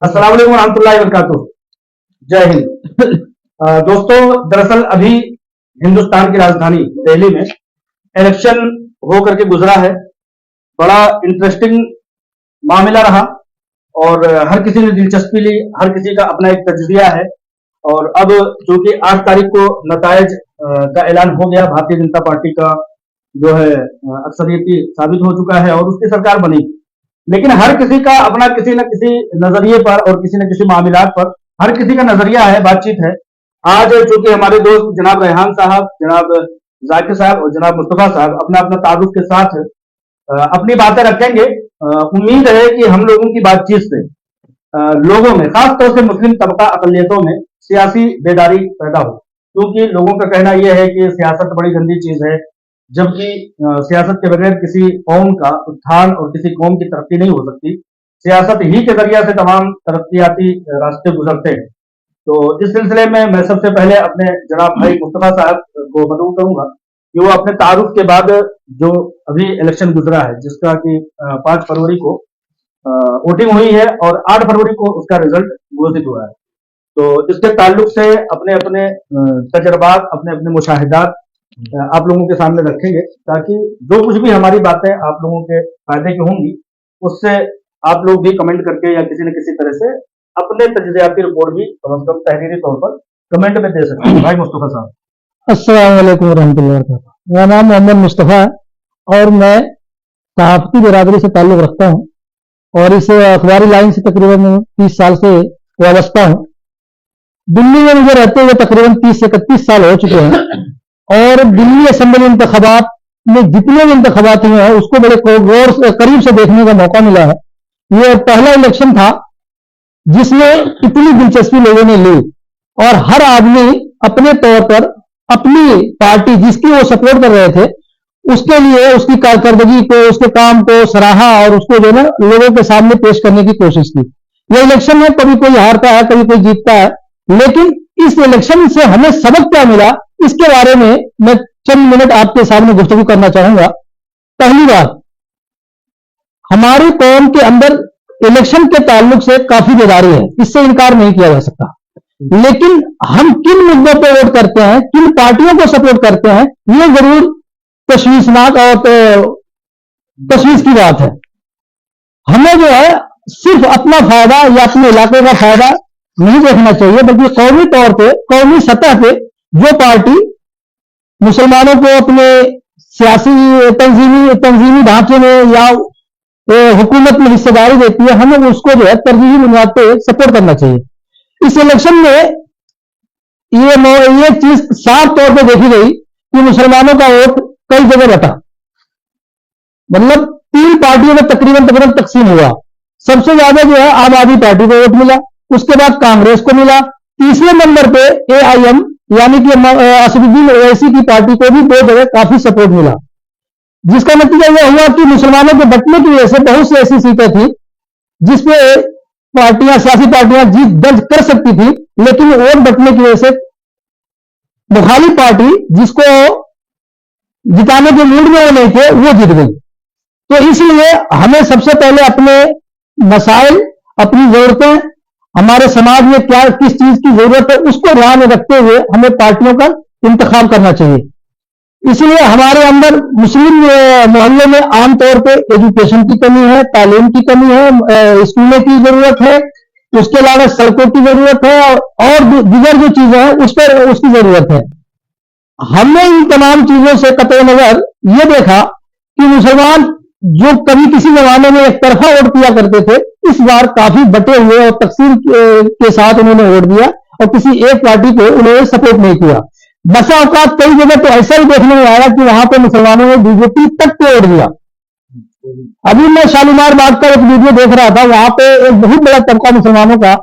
अस्सलाम वालेकुम रहमतुल्लाहि व बरकातुहू। जय हिंद। दोस्तों, दरअसल अभी हिंदुस्तान की राजधानी दिल्ली में इलेक्शन होकर के गुजरा है। बड़ा इंटरेस्टिंग मामला रहा और हर किसी ने दिलचस्पी ली, हर किसी का अपना एक तजजिया है। और अब चूंकि 8 तारीख को नतायज का ऐलान हो गया, भारतीय जनता पार्टी का जो है अक्सरियती साबित हो चुका है और उसकी सरकार बनी। लेकिन हर किसी का अपना किसी न किसी नजरिए पर और किसी न किसी मामलात पर हर किसी का नजरिया है, बातचीत है। आज चूंकि हमारे दोस्त जनाब रेहान साहब, जनाब जाकिर साहब और जनाब मुस्तफा साहब अपना अपना तारुफ के साथ अपनी बातें रखेंगे। उम्मीद है कि हम लोगों की बातचीत से लोगों में, खासतौर से मुस्लिम तबका अकलियतों में सियासी बेदारी पैदा हो। क्योंकि लोगों का कहना यह है कि सियासत बड़ी गंदी चीज है, जबकि सियासत के बगैर किसी कौम का उत्थान और किसी कौम की तरक्की नहीं हो सकती। सियासत ही के जरिया से तमाम तरक्याती रास्ते गुजरते हैं। तो इस सिलसिले में मैं सबसे पहले अपने जनाब भाई मुस्तफा साहब को मदऊ करूंगा कि वो अपने तारुफ के बाद जो अभी इलेक्शन गुजरा है, जिसका कि 5 फरवरी को वोटिंग हुई है और 8 फरवरी को उसका रिजल्ट घोषित हुआ है, तो इसके ताल्लुक से अपने अपने तजर्बात, अपने अपने मुशाहिदात आप लोगों के सामने रखेंगे, ताकि जो कुछ भी हमारी बातें आप लोगों के फायदे की होंगी उससे आप लोग भी कमेंट करके या किसी न किसी तरह से अपने तजज़ियाती रिपोर्ट भी कम से कम तहरीरी तौर पर कमेंट में दे सकते हैं। भाई मुस्तफा साहब। अस्सलाम वालेकुम रहमतुल्लाहि व बरकातुहू। मेरा नाम मोहम्मद मुस्तफा है और मैं सहाफ़ती बिरादरी से ताल्लुक़ रखता हूँ और इस अखबारी लाइन से तकरीबन 30 साल से वाबस्ता हूँ। दिल्ली में मुझे रहते हुए तकरीबन 30 से 31 साल हो चुके हैं और दिल्ली असेंबली इंतखाबात में जितने भी इंतखाबात हुए हैं उसको बड़े गौर से करीब से देखने का मौका मिला है। ये पहला इलेक्शन था जिसमें इतनी दिलचस्पी लोगों ने ली और हर आदमी अपने तौर पर अपनी पार्टी जिसकी वो सपोर्ट कर रहे थे उसके लिए उसकी कारकर्दगी को, उसके काम को सराहा और उसको जो है ना लोगों के सामने पेश करने की कोशिश की। यह इलेक्शन में कभी कोई हारता है, कभी कोई जीतता है, लेकिन इस इलेक्शन से हमें सबक क्या मिला, इसके बारे में मैं चंद मिनट आपके सामने गुफ्तगू करना चाहूंगा। पहली बात, हमारी कौम के अंदर इलेक्शन के ताल्लुक से काफी बेदारी है, इससे इनकार नहीं किया जा सकता। लेकिन हम किन मुद्दों पर वोट करते हैं, किन पार्टियों को सपोर्ट करते हैं, यह जरूर तशवीशनाक और तशवीश की बात है। हमें जो है सिर्फ अपना फायदा या अपने इलाके का फायदा नहीं देखना चाहिए, बल्कि कौमी तौर पे, कौमी सतह पे जो पार्टी मुसलमानों को अपने सियासी तंजीमी ढांचे में या हुकूमत में हिस्सेदारी देती है, हमें उसको जो है तरजीही बुनियाद पे सपोर्ट करना चाहिए। इस इलेक्शन में ये चीज साफ तौर पे देखी गई कि मुसलमानों का वोट कई जगह बटा, मतलब 3 पार्टियों में तकरीबन तकसीम हुआ। सबसे ज्यादा जो है आम आदमी पार्टी को वोट मिला, उसके बाद कांग्रेस को मिला, तीसरे नंबर पे AIM यानी कि असदुद्दीन ओवैसी की पार्टी को भी 2 जगह काफी सपोर्ट मिला, जिसका नतीजा यह हुआ कि मुसलमानों के बंटने की वजह से बहुत सी ऐसी सीटें थी जिसपे सियासी पार्टियां जीत दर्ज कर सकती थी, लेकिन वोट बंटने की वजह से मुखालिफ पार्टी जिसको जिताने के मूड में वो नहीं थे, वो जीत गई। तो इसलिए हमें सबसे पहले अपने मसाइल, अपनी जरूरतें, हमारे समाज में क्या किस चीज की जरूरत है, उसको ध्यान में रखते हुए हमें पार्टियों का इंतखाब करना चाहिए। इसलिए हमारे अंदर मुस्लिम मोहल्ले में आमतौर पे एजुकेशन की कमी है, तालीम की कमी है, स्कूलों की जरूरत है, उसके अलावा सड़कों की जरूरत है और दीगर जो चीजें हैं उस पर उसकी जरूरत है। हमने इन तमाम चीजों से कतई नजर ये देखा कि मुसलमान जो कभी किसी जमाने में एक तरफा वोट किया करते थे, इस बार काफी बटे हुए और तकसीम के साथ उन्होंने वोट दिया और किसी एक पार्टी को उन्होंने सपोर्ट नहीं किया। बसा औकात कई जगह तो ऐसा ही देखने में आया कि वहां पे मुसलमानों ने बीजेपी तक को वोट दिया। अभी मैं शालीमार बाग का एक वीडियो देख रहा था, वहां पे एक बहुत बड़ा तबका मुसलमानों का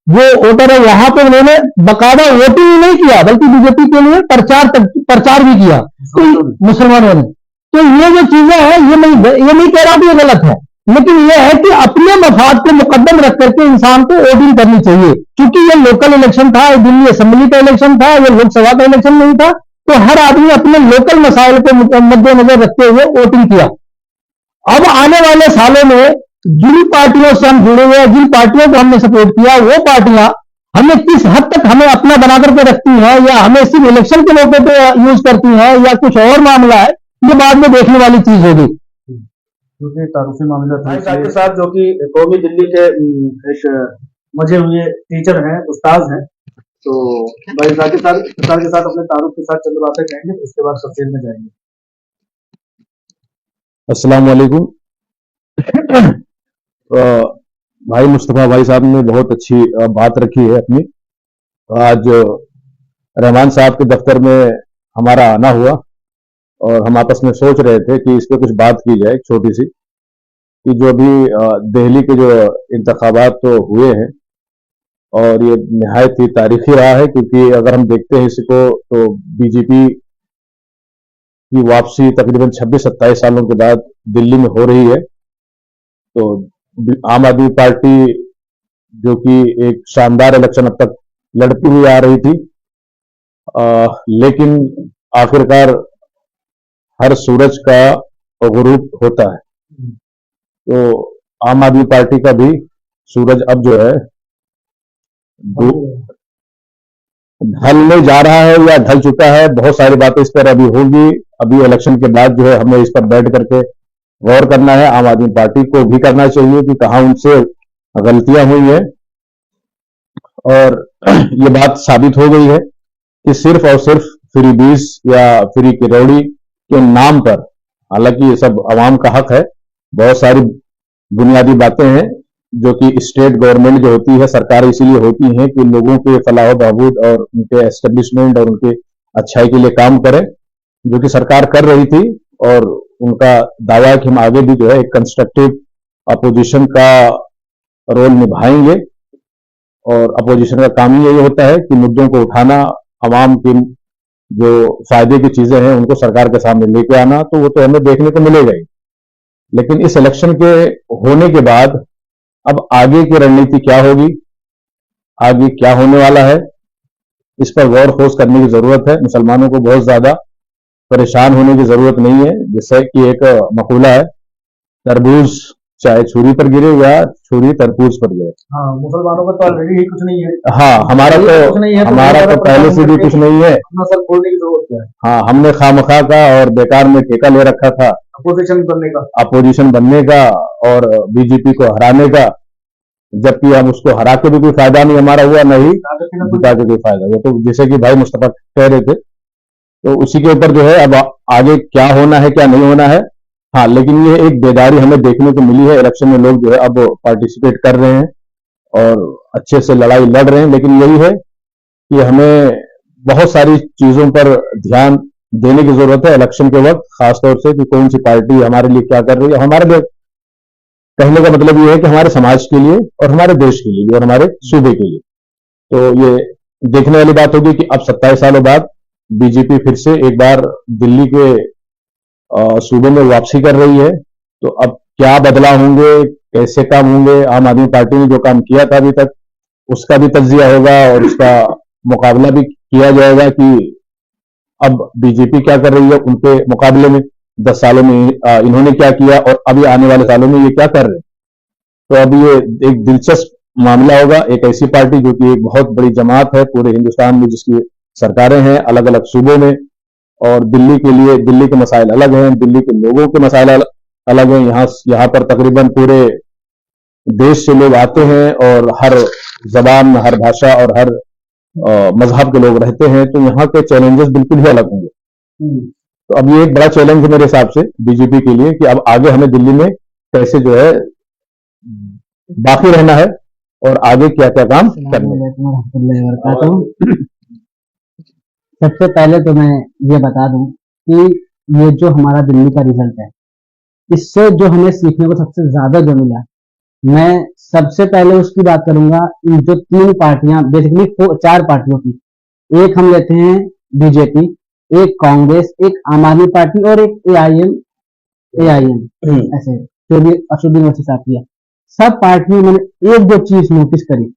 जो वोटर है, वहां पे उन्होंने बकायदा वोटिंग नहीं किया बल्कि बीजेपी के लिए प्रचार भी किया मुसलमानों ने। तो ये जो चीजें हैं, ये नहीं कह रहा कि ये गलत है, लेकिन ये है कि अपने मफाद को मुकद्दम रख करके इंसान को वोटिंग करनी चाहिए। क्योंकि ये लोकल इलेक्शन था, दिल्ली असेंबली का इलेक्शन था, ये लोकसभा का इलेक्शन नहीं था, तो हर आदमी अपने लोकल मसाइल को मद्देनजर रखते हुए वोटिंग किया। अब आने वाले सालों में जिन पार्टियों से हम जुड़े हुए हैं, जिन पार्टियों को हमने सपोर्ट किया, वो पार्टियां हमें किस हद तक हमें अपना बना करके रखती है, या हमें सिर्फ इलेक्शन के मौके पे यूज करती है, या कुछ और मामला है, ये बाद में देखने वाली चीज होगी। क्योंकि तारुफी मामला था भाई साहब के साथ, जो कि कौमी दिल्ली के एक मजे हुए टीचर हैं, उस्ताद हैं। तो भाई साहब के साथ अपने तारुफ के साथ चंद बातें कहेंगे, उसके बाद तफसील में जाएंगे। अस्सलाम वालेकुम। भाई मुस्तफ़ा भाई साहब ने बहुत अच्छी बात रखी है अपनी। आज रहमान साहब के दफ्तर में हमारा आना हुआ और हम आपस में सोच रहे थे कि इस पे कुछ बात की जाए, छोटी सी, कि जो अभी दिल्ली के जो इंतखाबात तो हुए हैं और ये निहायत ही तारीखी रहा है, क्योंकि अगर हम देखते हैं इसको तो बीजेपी की वापसी तकरीबन 26-27 सालों के बाद दिल्ली में हो रही है। तो आम आदमी पार्टी जो कि एक शानदार इलेक्शन अब तक लड़ती हुई आ रही थी, लेकिन आखिरकार हर सूरज का गुरूब होता है। तो आम आदमी पार्टी का भी सूरज अब जो है ढलने जा रहा है या ढल चुका है। बहुत सारी बातें इस पर अभी होगी। अभी इलेक्शन के बाद जो है हमें इस पर बैठ करके गौर करना है। आम आदमी पार्टी को भी करना चाहिए कि कहां उनसे गलतियां हुई हैं। और ये बात साबित हो गई है कि सिर्फ और सिर्फ फ्री बीस या फ्री किरौड़ी के नाम पर, हालांकि ये सब आवाम का हक है, बहुत सारी बुनियादी बातें हैं जो कि स्टेट गवर्नमेंट जो होती है, सरकार इसीलिए होती है कि लोगों के फलाह बहबूद और उनके एस्टेब्लिशमेंट और उनके अच्छाई के लिए काम करें, जो कि सरकार कर रही थी। और उनका दावा है कि हम आगे भी जो है एक कंस्ट्रक्टिव अपोजिशन का रोल निभाएंगे। और अपोजिशन का काम ही यही होता है कि मुद्दों को उठाना, आवाम की जो फायदे की चीजें हैं उनको सरकार के सामने लेके आना, तो वो तो हमें देखने को मिलेगा ही। लेकिन इस इलेक्शन के होने के बाद अब आगे की रणनीति क्या होगी, आगे क्या होने वाला है, इस पर गौर खोज करने की जरूरत है। मुसलमानों को बहुत ज्यादा परेशान होने की जरूरत नहीं है। जैसे कि एक मकूला है, तरबूज चाहे छुरी पर गिरे या छुरी तरबूज पर गिरे। हाँ, मुसलमानों का तो ऑलरेडी ही कुछ नहीं है। हाँ, हमारा तो पहले से भी कुछ नहीं है। अपना सर खोलने की जरूरत क्या है। हाँ, हमने खामखा का और बेकार में ठेका ले रखा था अपोजिशन बनने का और बीजेपी को हराने का, जबकि हम उसको हरा के भी कोई फायदा नहीं हमारा हुआ, नहीं जिता के कोई फायदा हुआ। तो जैसे कि भाई मुस्तफा कह रहे थे, तो उसी के ऊपर जो है अब आगे क्या होना है क्या नहीं होना है। हाँ, लेकिन ये एक बेदारी हमें देखने को मिली है। इलेक्शन में लोग जो है अब पार्टिसिपेट कर रहे हैं और अच्छे से लड़ाई लड़ रहे हैं। लेकिन यही है कि हमें बहुत सारी चीजों पर ध्यान देने की जरूरत है इलेक्शन के वक्त, खासतौर से कि कौन सी पार्टी हमारे लिए क्या कर रही है। हमारे लिए कहने का मतलब ये है कि हमारे समाज के लिए और हमारे देश के लिए भी और हमारे सूबे के लिए। तो ये देखने वाली बात होगी कि अब 27 सालों बाद बीजेपी फिर से एक बार दिल्ली के सूबे में वापसी कर रही है। तो अब क्या बदलाव होंगे, कैसे काम होंगे, आम आदमी पार्टी ने जो काम किया था अभी तक उसका भी तज्जिया होगा और उसका मुकाबला भी किया जाएगा कि अब बीजेपी क्या कर रही है उनके मुकाबले में। 10 सालों में इन्होंने क्या किया और अभी आने वाले सालों में ये क्या कर रहे हैं। तो अब ये एक दिलचस्प मामला होगा। एक ऐसी पार्टी जो कि एक बहुत बड़ी जमात है पूरे हिंदुस्तान में, जिसकी सरकारें हैं अलग अलग सूबों में, और दिल्ली के लिए दिल्ली के मसाइल अलग हैं, दिल्ली के लोगों के मसाइल अलग हैं। यहाँ पर तकरीबन पूरे देश से लोग आते हैं और हर जबान, हर भाषा और हर मजहब के लोग रहते हैं। तो यहाँ के चैलेंजेस बिल्कुल ही अलग होंगे। तो अब ये एक बड़ा चैलेंज है मेरे हिसाब से बीजेपी के लिए कि अब आगे हमें दिल्ली में कैसे जो है बाकी रहना है और आगे क्या क्या काम करना है। सबसे पहले तो मैं ये बता दूं कि ये जो हमारा दिल्ली का रिजल्ट है, इससे जो हमें सीखने को सबसे ज्यादा जो मिला, मैं सबसे पहले उसकी बात करूंगा। इन जो 3 पार्टियां, बेसिकली 4 पार्टियों की, एक हम लेते हैं बीजेपी, एक कांग्रेस, एक आम आदमी पार्टी और एक एआईएम, ऐसे जो भी असुद्दीन ओवैसी साहब किया। सब पार्टियों में एक दो चीज नोटिस करी,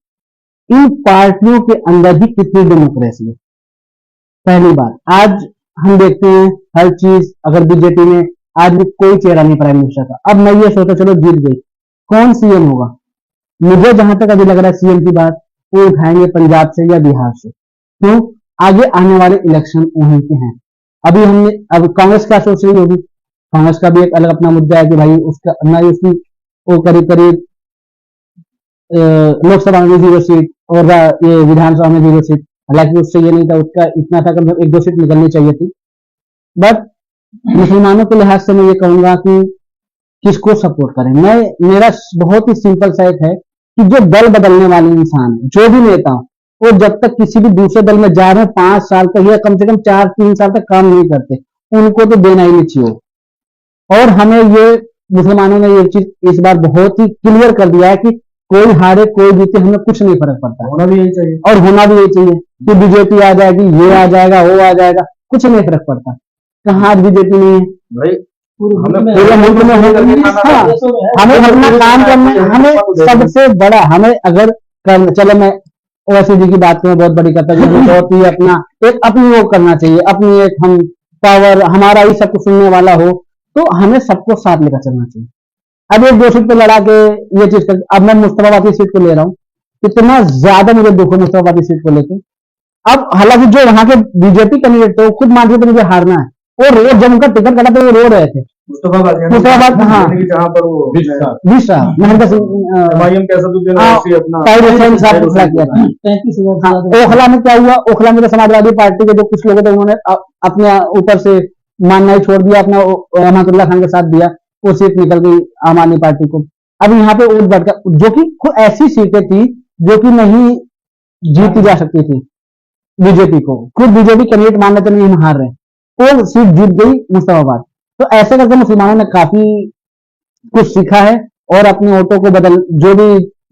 इन पार्टियों के अंदर भी कितनी डेमोक्रेसी है। पहली बात, आज हम देखते हैं हर चीज, अगर बीजेपी में आज भी कोई चेहरा नहीं प्राइम मिनिस्टर का, अब मैं ये सोचा चलो जीत गई, कौन सीएम होगा? मुझे जहां तक अभी लग रहा है सीएम की बात वो उठाएंगे पंजाब से या बिहार से। क्यों? आगे आने वाले इलेक्शन वहीं के हैं। अब कांग्रेस क्या सोच रही होगी? कांग्रेस का भी एक अलग अपना मुद्दा है कि भाई उसका ना ही उसकी वो करीब करीब लोकसभा में 0 सीट और ये विधानसभा में 0 सीट। हालांकि उससे ये नहीं था, उसका इतना था कि 1-2 सीट निकलनी चाहिए थी। बट मुसलमानों के लिहाज से मैं ये कहूंगा कि किसको सपोर्ट करें। मेरा बहुत ही सिंपल सा एक है कि जो दल बदलने वाले इंसान है, जो भी नेता हो, वो जब तक किसी भी दूसरे दल में जा रहे हैं 5 साल तक या कम से कम 4-3 साल तक काम नहीं करते, उनको तो देना ही नहीं चाहिए। और हमें ये मुसलमानों ने ये चीज इस बार बहुत ही क्लियर कर दिया है कि कोई हारे कोई जीते हमें कुछ नहीं फर्क पड़ता, होना भी यही चाहिए और होना भी यही चाहिए कि बीजेपी आ जाएगी, ये आ जाएगा, वो आ जाएगा, कुछ नहीं फर्क पड़ता। कहाँ आज बीजेपी नहीं है भाई, पूरे मुल्क में हमें अपना काम करना, हमें सबसे बड़ा हमें अगर चलो मैं ओवैसी जी की बात करें, बहुत बड़ी करता है, बहुत ही अपना एक अपनी वो करना चाहिए, अपनी एक हम पावर हमारा ही सब कुछ सुनने वाला हो, तो हमें सबको साथ लेकर चलना चाहिए। अब 1-2 सीट पे लड़ा के ये चीज कर, अब मैं मुस्तफाबादी सीट को ले रहा हूँ, इतना ज्यादा मुझे दुख है मुस्तफाबादी सीट को लेकर। अब हालांकि जो वहां के बीजेपी कैंडिडेट थे वो खुद मान रहे थे मुझे हारना है, वो रोड जब उनका टिकट कटा तो वो रो रहे थे मुस्तफाबाद, हाँ, जहाँ पर वो महेंद्र सिंह। ओखला में क्या हुआ? ओखला में तो समाजवादी पार्टी के जो कुछ लोग थे उन्होंने अपने ऊपर से मानना ही छोड़ दिया, अपना रहमतुल्लाह खान के साथ दिया, वो सीट निकल गई आम आदमी पार्टी को। अब यहाँ पे वोट बढ़ कर, जो कि ऐसी सीटें थी जो कि नहीं जीती जा सकती थी बीजेपी को, खुद बीजेपी कैंडिडेट मान लेते नहीं हम हार रहे, वो सीट जीत गई मुस्तफाबाद। तो ऐसे करके मुसलमानों ने काफी कुछ सीखा है और अपने वोटों को जो भी,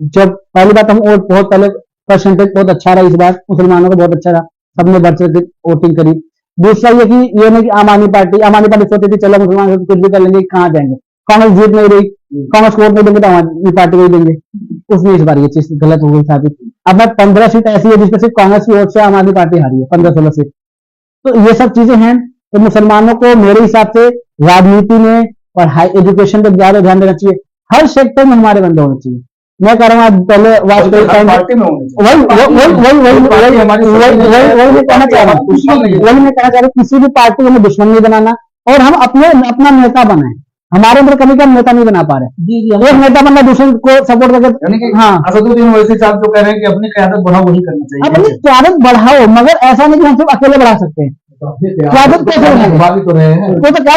जब पहली बात हम वोट बहुत पहले परसेंटेज बहुत अच्छा रहा, इस बार मुसलमानों को बहुत अच्छा रहा, सबने बढ़ चढ़ के वोटिंग करी। दूसरा ये कि ये नहीं कि आम आदमी पार्टी सोचती थी चलो मुसलमान कुछ भी कर लेंगे, कहाँ जाएंगे, कांग्रेस जीत नहीं रही, कांग्रेस को वोट नहीं देंगे तो आम आदमी पार्टी को ही देंगे, उसने इस बार ये चीज गलत हो गई साबित। अब 15 सीट ऐसी है जिसमें सिर्फ कांग्रेस की वोट से आम आदमी पार्टी हारी है, 15-16 सीट। तो ये सब चीजें हैं, तो मुसलमानों को मेरे हिसाब से राजनीति में और हाई एजुकेशन पे ज्यादा ध्यान देना चाहिए, हर सेक्टर में हमारे बंदे होने चाहिए। मैं कह रहा हूँ पहले वाजपेयी टाइम वही मैं कहना चाह रहा हूँ, किसी भी पार्टी को हमें दुश्मन नहीं बनाना और हम अपना नेता बनाए। हमारे अंदर कभी का नेता नहीं बना पा रहे, एक नेता बनना दूसरे को सपोर्ट करके। हाँ, असदुद्दीन ओवैसी साहब जो कह रहे हैं कि अपनी क़यादत बढ़ाओ, वही करना चाहिए। अपनी क़यादत बढ़ाओ, मगर ऐसा नहीं कि हम सिर्फ अकेले बढ़ा सकते हैं। क़यादत कैसे बढ़ाएंगे? तो रहे हैं तो क्या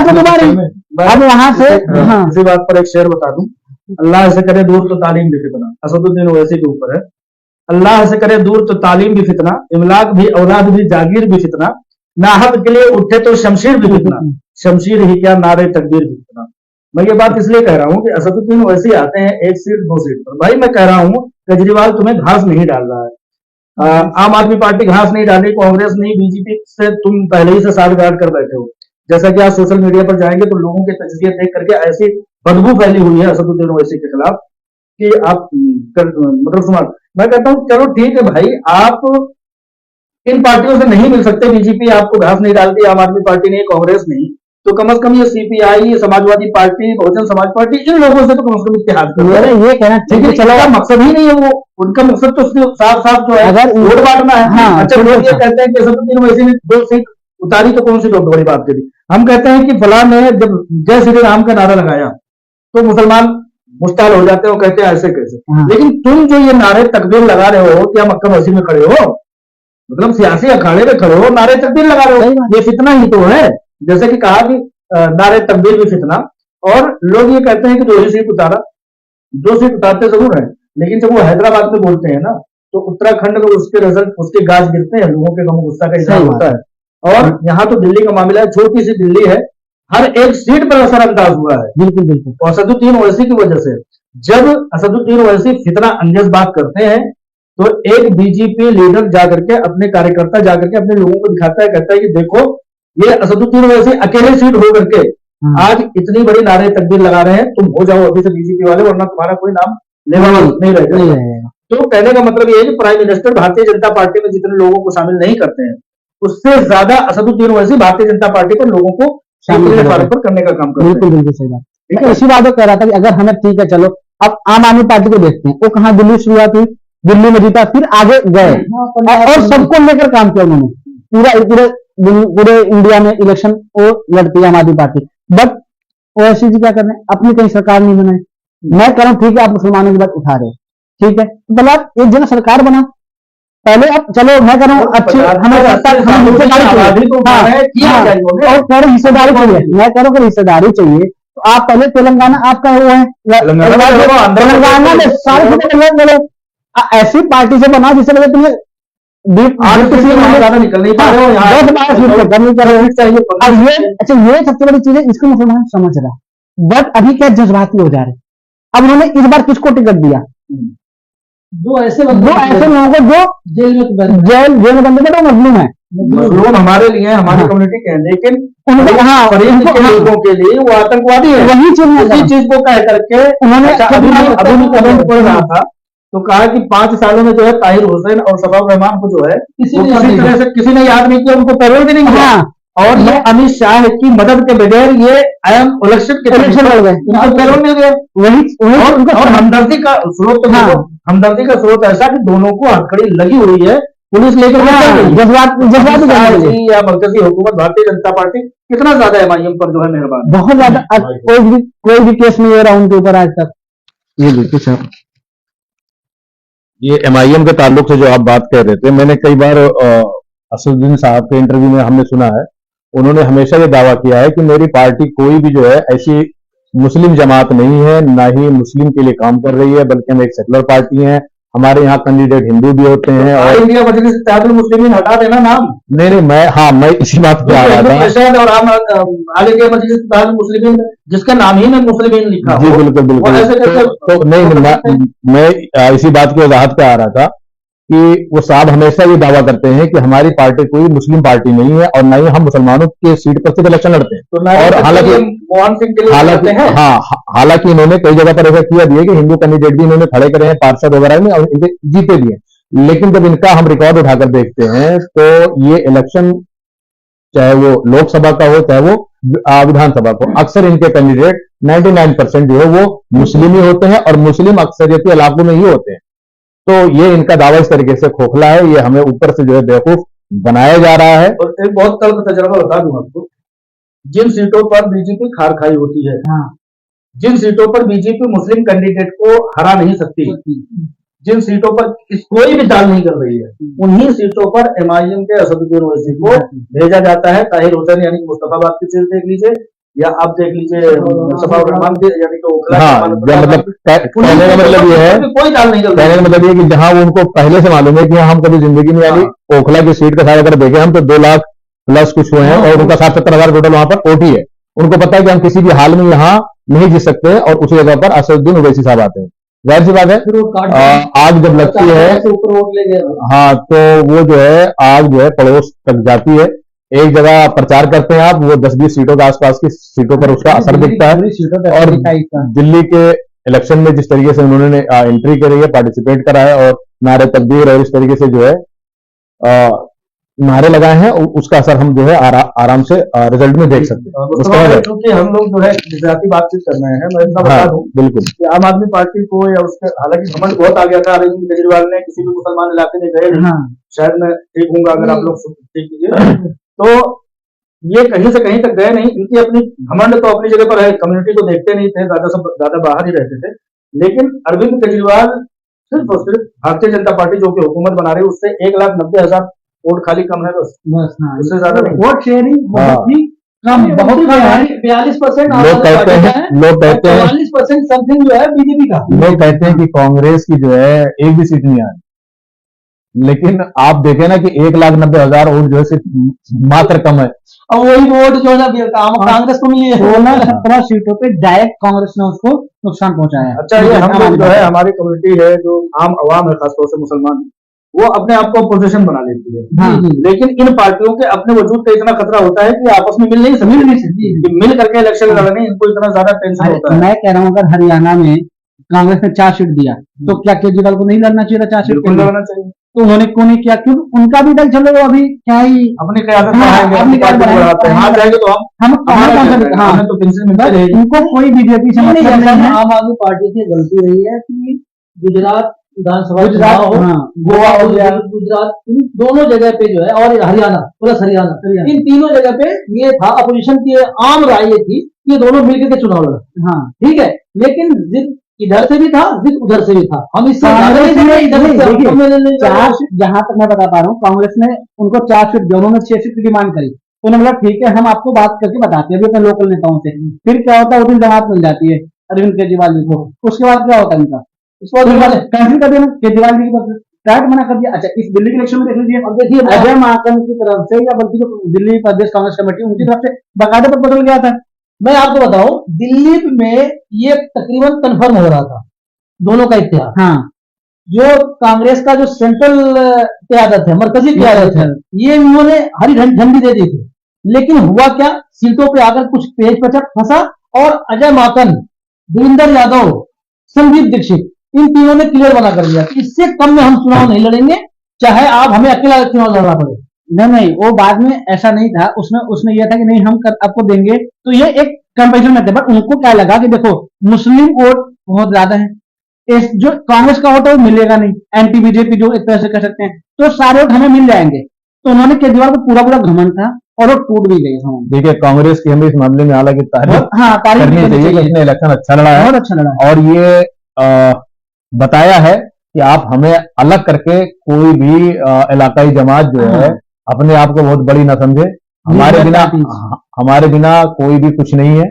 अब वहां से। हाँ, इसी बात पर एक शेर बता दूं, अल्लाह से करे दूर तो तालीम भी फितना, असदुद्दीन ओवैसी के ऊपर है। अल्लाह से करे दूर तो तालीम भी फितना, इमलाक भी औलाद भी जागीर भी फितना, नाहक के लिए उठे तो शमशीर भी फितना, शमशीर ही क्या नारे तकबीर भी फितना। मैं ये बात इसलिए कह रहा हूँ कि असदुद्दीन ओवैसी आते हैं 1 सीट 2 सीट पर। भाई मैं कह रहा हूँ केजरीवाल तुम्हें घास नहीं डाल रहा है, आम आदमी पार्टी घास नहीं डाली, कांग्रेस नहीं, बीजेपी से तुम पहले ही से साठगांठ कर बैठे हो। जैसा कि आप सोशल मीडिया पर जाएंगे तो लोगों के तजज़िये देख करके ऐसी बदबू फैली हुई है असदुद्दीन ओवैसी के खिलाफ कि आप मतलब सुना। मैं कहता हूँ चलो ठीक है भाई, आप इन पार्टियों से नहीं मिल सकते, बीजेपी आपको घास नहीं डालती, आम आदमी पार्टी नहीं, कांग्रेस नहीं, तो कम से कम ये CPI, Samajwadi party, Bahujan Samaj party, इन लोगों से तो कम से कम इत्तेहाद करो। मेरा ये कहना ठीक है, चलो मकसद ही नहीं है वो, उनका मकसद तो साफ साफ जो है अगर वोट बांटना है। हाँ, अच्छा, लोग ये कहते हैं कि असदुद्दीन ओवैसी ने 2 सीट उतारी तो कौन सी बहुत बड़ी बात करी। हम कहते हैं कि फलां ने जब जय श्री राम का नारा लगाया तो मुसलमान मुश्ताल हो जाते हो, कहते हैं ऐसे कैसे। लेकिन तुम जो ये नारे तकबीर लगा रहे हो, क्या मक्का मस्जिद में खड़े हो, मतलब सियासी अखाड़े में खड़े हो, नारे तकबीर लगा रहे हो, ये फितना ही तो है। जैसे कि कहा कि नारे तकबीर भी फितना, और लोग ये कहते हैं कि 2 ही सीट उतारा, 2 सीट उतारते जरूर है, लेकिन जब वो हैदराबाद में बोलते हैं ना तो उत्तराखंड में उसके रिजल्ट, उसके गाज गिरते हैं, लोगों के गम गुस्सा का इजहार होता है। और यहाँ तो दिल्ली का मामला है, छोटी सी दिल्ली है, हर एक सीट पर असरअंदाज हुआ है। बिल्कुल बिल्कुल असदुद्दीन ओवैसी की वजह से। जब असदुद्दीन ओवैसी फितना अंगेज बात करते हैं तो एक बीजेपी लीडर जाकर के, अपने कार्यकर्ता जाकर के अपने लोगों को दिखाता है, कहता है कि देखो ये असदुद्दीन ओवैसी अकेले सीट हो करके आज इतनी बड़ी नारे तकबीर लगा रहे हैं, तुम हो जाओ अभी से बीजेपी वाले, वरना तुम्हारा कोई नाम लेवा नहीं रहेगा। तो कहने का मतलब ये है कि prime minister Bharatiya Janata party में जितने लोगों को शामिल नहीं करते हैं, उससे ज्यादा असदुद्दीन ओवैसी भारतीय जनता पार्टी पर लोगों को शामिल पर करने का काम करते हैं। बिल्कुल बिल्कुल सही बात। इसी बात को कह रहा था कि अगर हमें ठीक है चलो अब आम आदमी पार्टी को देखते हैं, वो कहाँ दिल्ली से शुरुआत हुई, दिल्ली में जीता, फिर आगे गए और सबको लेकर काम किया उन्होंने। पूरे इंडिया में इलेक्शन वो लड़ती है आम आदमी पार्टी। बट ओवैसी जी क्या कर रहे हैं, अपनी कहीं सरकार नहीं बनाई। मैं कह रहा हूँ ठीक है, आप मुसलमानों की बात उठा रहे, ठीक है, तो पहले आप एक जगह सरकार बना, पहले आप चलो, मैं कह रहा हूँ अच्छी हमें हिस्सेदारी चाहिए, मैं कह रहा हूँ हिस्सेदारी चाहिए, तो आप पहले तेलंगाना आपका वो है, तेलंगाना में सारे ऐसी पार्टी से बना जिससे लगे तुम्हें निकल नहीं पा रहे हो अच्छा, ये सबसे बड़ी चीज है, इसको मुसलमान समझ रहा है। बट अभी क्या जज्बाती हो जा रहे, अब उन्होंने इस बार किसको टिकट दिया, दो ऐसे लोगों को जो जेल में बंद थे, मजलूम है, मजलूम हमारे लिए हमारी कम्युनिटी के हैं, लेकिन लोगों के लिए वो आतंकवादी है। वही चीज को कह करके उन्होंने अभी भी कमेंट पढ़ रहा था, तो कहा कि 5 सालों में जो है ताहिर हुसैन और शबाब रहमान को जो है किसी तरह से किसी ने याद नहीं किया, उनको पैरोल भी नहीं किया। और ये अमित शाह की मदद के बगैर ये इलेक्शन लड़ गए, उनको पैरोल मिल गया। वही और हमदर्दी का स्रोत, हमदर्दी का स्रोत ऐसा कि दोनों को हथकड़ी लगी हुई है, पुलिस लेकर जज्बात या मरकजी हुकूमत भारतीय जनता पार्टी कितना ज्यादा एमआईएम पर जो है मेहरबान, बहुत ज्यादा। कोई भी केस नहीं हो रहा उनके ऊपर आज तक। ये देखिए, ये एमआईएम के ताल्लुक से जो आप बात कह रहे थे, मैंने कई बार असदुद्दीन साहब के इंटरव्यू में हमने सुना है, उन्होंने हमेशा ये दावा किया है कि मेरी पार्टी कोई भी जो है ऐसी मुस्लिम जमात नहीं है, ना ही मुस्लिम के लिए काम कर रही है, बल्कि हम एक सेकुलर पार्टी हैं। हमारे यहाँ कैंडिडेट हिंदू भी होते हैं और इंडिया मजलिस इत्तेहादुल मुस्लिमीन हटा देना नाम। नहीं, मैं इसी बात पे आ रहा था। और हम आल इंडिया मजलिस इत्तेहादुल मुस्लिमीन जिसका नाम ही में मुस्लिमीन लिखा जी, बिल्कुल। तो नहीं, मैं इसी बात की वजाहत पे आ रहा था कि वो साहब हमेशा ये दावा करते हैं कि हमारी पार्टी कोई मुस्लिम पार्टी नहीं है और ना ही हम मुसलमानों के सीट पर सिर्फ इलेक्शन लड़ते हैं। तो और हालांकि इन्होंने कई जगह पर ऐसा किया भी है कि हिंदू कैंडिडेट भी इन्होंने खड़े करे हैं पार्षद वगैरह में और इनके जीते भी हैं। लेकिन जब इनका हम रिकॉर्ड उठाकर देखते हैं तो ये इलेक्शन चाहे वो लोकसभा का हो चाहे वो विधानसभा को, अक्सर इनके कैंडिडेट 99% जो है वो मुस्लिम ही होते हैं और मुस्लिम अक्सरियती इलाकों में ही होते हैं। तो ये इनका दावा इस तरीके से खोखला है, ये हमें ऊपर से जो है बेवकूफ बनाया जा रहा है। और एक बहुत तल्ख तजर्बा बता दूं आपको, जिन सीटों पर बीजेपी खार खाई होती है, जिन सीटों पर बीजेपी मुस्लिम कैंडिडेट को हरा नहीं सकती, जिन सीटों पर कोई भी दाल नहीं कर रही है, उन्हीं सीटों पर एमआईएम के असदुद्दीन ओवैसी को भेजा जाता है। ताहिर हुसैन यानी मुस्तफाबाद की सीट देख लीजिए, या आप देख लीजिए शबाब रहमान यानी तो मतलब कहने का मतलब ये है, कोई दाल नहीं कर, कहने का मतलब ये कि जहां उनको पहले से मालूम है कि हम कभी जिंदगी में, यानी ओखला की सीट का सारा अगर देखें हम तो 2 लाख प्लस कुछ हुए हैं और उनका 60-70 टोटल वहां पर वोट ही है। उनको पता है कि हम किसी भी हाल में यहाँ नहीं जीत सकते और उसी जगह पर असदुद्दीन ओवैसी साहब आते हैं। जाहिर सी बात है आग जब लगती है, हाँ, तो वो जो है आग जो है पड़ोस तक जाती है। एक जगह प्रचार करते हैं आप, वो 10-20 सीटों के आसपास की सीटों पर उसका असर दिखता है। और दिल्ली के इलेक्शन में जिस तरीके से उन्होंने एंट्री करी है, पार्टिसिपेट करा है और नारे तकबीर और इस तरीके से जो है नारे लगाए हैं, उसका असर हम जो है आराम से रिजल्ट में देख सकते हैं। क्योंकि हम लोग जो है गुजराती बातचीत कर रहे हैं, मैं इतना बता दूं बिल्कुल कि आम आदमी पार्टी को या उसके, हालांकि घमंड बहुत आ गया था अरविंद केजरीवाल ने, किसी भी मुसलमान इलाके में गए नहीं, शायद मैं ठीक हूँ अगर आप लोग ठीक कीजिए, तो ये कहीं से कहीं तक गए नहीं। इनकी अपनी घमंड तो अपनी जगह पर है, कम्युनिटी को देखते नहीं थे, ज्यादा बाहर ही रहते थे। लेकिन अरविंद केजरीवाल सिर्फ और सिर्फ भारतीय जनता पार्टी जो कि हुकूमत बना रही है उससे 1,90,000 वोट खाली कम है, बस उससे ज्यादा नहीं। वोट शेयरिंग बहुत ही कम, बहुत कम है। 42% लोग कहते हैं 44% समथिंग जो है बीजेपी का। लोग कहते हैं कि कांग्रेस की जो है एक भी सीट नहीं आई, लेकिन आप देखें ना कि 1,90,000 वोट जो है सिर्फ मात्र कम है। और वही वोट जो है कांग्रेस को मिली है, 16-17 सीटों पे डायरेक्ट कांग्रेस ने उसको नुकसान पहुंचाया है। अच्छा, ये हम लोग जो है, हमारी कम्युनिटी है जो आम आवाम है, खासतौर से मुसलमान, वो अपने आप को अपोजिशन बना लेती है। लेकिन इन पार्टियों के अपने वजूद का इतना खतरा होता है कि आपस में मिल नहीं सकती, मिल करके इलेक्शन लड़ने इनको इतना ज्यादा टेंशन होता है। मैं कह रहा हूँ अगर हरियाणा में कांग्रेस ने 4 सीट दिया तो क्या केजरीवाल को नहीं लड़ना चाहिए था? 4 सीट लड़ना चाहिए। तो उन्होंने क्यों नहीं किया? क्योंकि उनका भी दल चलो अभी क्या ही अपनी क़यादत हाँ, बढ़ाएंगे, अपनी क़यादत पार्टी को बढ़ाते हैं। हार जाएंगे तो हम हमारा क्या कौन है? हाँ हमें तो पेंशन मिलती बस रहेगी। उनको कोई बीजेपी से नहीं, मतलब ऐसा नहीं है। आम आदमी पार्टी की गलती रही है कि गुजरात विधानसभा गुजरात चुनाव हो, हाँ गोवा हो गया, गुजरात, इन दोनों जगह पे जो है, और हरियाणा प्लस हरियाणा, इन तीनों जगह पे ये था, अपोजिशन की आम राय ये थी कि ये दोनों मिलकर के चुनाव लड़ा। हाँ ठीक है, लेकिन जिद इधर से भी था, जिद उधर से भी था। हम इससे कांग्रेस ने इधर से देखिए, हम नहीं- चार सीट जहां तक मैं बता पा रहा हूँ, कांग्रेस ने उनको 4 सीट, दोनों में 6 सीट की डिमांड करी। तो उन्होंने बोला ठीक है, हम आपको बात करके बताते हैं अभी अपने लोकल नेताओं से। फिर क्या होता है, उस दिन जमात मिल जाती है अरविंद केजरीवाल जी को। उसके बाद क्या होता है इनका, उसके बाद कैंसिल कर दिया केजरीवाल जी की तरफ से, डायरेक्ट मना कर दिया। अच्छा, इस दिल्ली के इलेक्शन में देख लीजिए, अब देखिए अजय माकन की तरफ से या बल्कि जो दिल्ली प्रदेश कांग्रेस कमेटी उनकी तरफ से बाकायदा पर बदल गया था। मैं आपको बताऊं, दिल्ली में ये तकरीबन कन्फर्म हो रहा था दोनों का इतिहास। हाँ जो कांग्रेस का जो सेंट्रल क्यादत है, मरकजी क्यादत है, ये उन्होंने हरी झंडी दे दी थी। लेकिन हुआ क्या, सीटों पे आकर कुछ पेच पचक फंसा, और अजय माकन, देवेंद्र यादव, संदीप दीक्षित, इन तीनों ने क्लियर बना कर दिया कि इससे कम में हम चुनाव नहीं लड़ेंगे, चाहे आप हमें अकेला चुनाव लड़ना पड़े। नहीं, वो बाद में ऐसा नहीं था। उसमें उसने ये था कि नहीं हम आपको देंगे, तो ये एक कंपेरिजन में थे। बट उनको क्या लगा कि देखो मुस्लिम वोट बहुत ज्यादा है, जो कांग्रेस का वोट है वो मिलेगा नहीं, एंटी बीजेपी जो एक तरह से कह सकते हैं, तो सारे वोट हमें मिल जाएंगे। तो उन्होंने केजरीवाल को पूरा पूरा घमंड था और वो टूट भी गए। देखिए, कांग्रेस की हमें इस मामले में हालांकि तारीफ हाँ तारीफ करनी चाहिए कि उसने इलेक्शन अच्छा लड़ा है, बहुत अच्छा लड़ा। और ये बताया है कि आप हमें अलग करके कोई भी इलाकाई जमात जो है अपने आप को बहुत बड़ी ना समझे। हमारे बिना कोई भी कुछ नहीं है,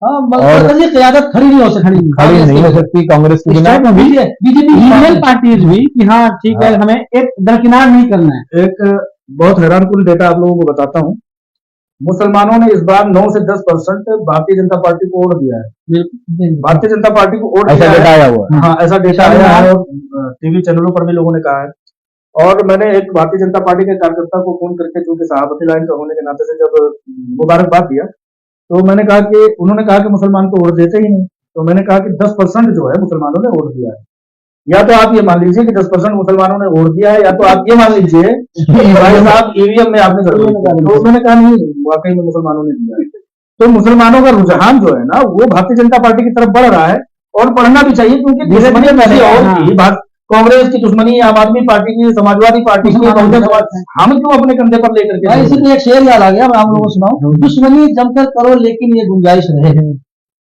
और ये क्यादत खड़ी नहीं हो सकती, खड़ी नहीं हो सकती कांग्रेस के बिना। बीजेपी पार्टीज भी कि हाँ ठीक है, हमें एक दरकिनार नहीं करना है। एक बहुत हैरानकुन डेटा आप लोगों को बताता हूँ। मुसलमानों ने इस बार 9 से 10% भारतीय जनता पार्टी को वोट दिया है। भारतीय जनता पार्टी को वोट ऐसा दिया डेटा है। आया हुआ है। हाँ, ऐसा डेटा आया है, और टीवी चैनलों पर भी लोगों ने कहा है। और मैंने एक भारतीय जनता पार्टी के कार्यकर्ता को फोन करके, चूंकि सभापति लाइन का होने के नाते से, जब मुबारकबाद दिया, तो मैंने कहा कि उन्होंने कहा कि मुसलमान तो वोट देते ही नहीं। तो मैंने कहा कि 10% जो है मुसलमानों ने वोट दिया है। या तो आप ये मान लीजिए कि 10% मुसलमानों ने वोट दिया है, या तो आप ये मान लीजिए कि भाई साहब ईवीएम में आपने गड़बड़ी की। तो उन्होंने कहा नहीं, वाकई में मुसलमानों ने दिया है। तो मुसलमानों का रुझान जो है ना, वो भारतीय जनता पार्टी की तरफ बढ़ रहा है, और बढ़ना भी चाहिए, क्योंकि दुश्मनी किसी और की, कांग्रेस की दुश्मनी, आम आदमी पार्टी की, समाजवादी पार्टी की, हम क्यों अपने कंधे पर लेकर के? इसीलिए एक शेर याद आ गया, मैं आप लोगों को सुनाऊं। दुश्मनी जमकर करो लेकिन ये गुंजाइश रहे,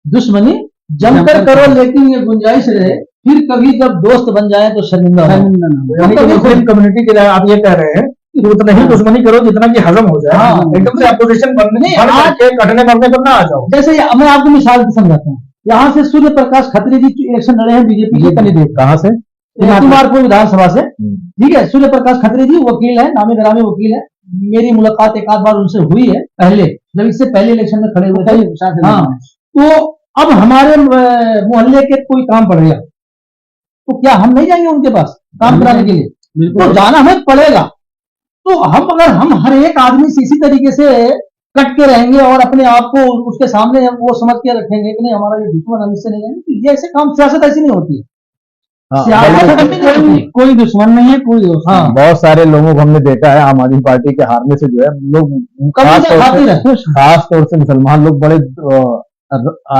दुश्मनी जमकर करो लेकिन ये गुंजाइश रहे, फिर कभी जब दोस्त बन जाए तो शर्मिंदा हो। मुस्लिम कम्युनिटी के लिए आप ये कह रहे हैं कि उतना ही दुश्मनी करो जितना कि हजम हो जाए, एकदम से अपोजिशन बनने कटने मरने पर ना आ जाओ। जैसे मैं आपको मिसाल समझाता हूँ, यहाँ से सूर्य प्रकाश खत्री जी इलेक्शन लड़े हैं बीजेपी के कैंडिडेट। कहाँ से? कुमारपुर विधानसभा से। ठीक है, सूर्य प्रकाश खत्री जी वकील है, नामी ग्रामी वकील है। मेरी मुलाकात एक आध बार उनसे हुई है पहले, जब इससे पहले इलेक्शन में खड़े हुए थे। हाँ, तो अब हमारे मोहल्ले के कोई काम पड़ गया, तो क्या हम नहीं जाएंगे उनके पास काम कराने के लिए? तो जाना हमें पड़ेगा। तो हम हर एक आदमी से इसी तरीके से कट के रहेंगे और अपने आप को उसके सामने वो समझ के रखेंगे कि नहीं हमारा ये दुश्मन, हम इससे नहीं जाएंगे, तो ये ऐसे काम, सियासत ऐसी नहीं होती है। कोई दुश्मन नहीं है, कोई दोस्त। हाँ, बहुत सारे लोगों को हमने देखा है आम आदमी पार्टी के हारने से जो है लोग खास तौर से मुसलमान लोग बड़े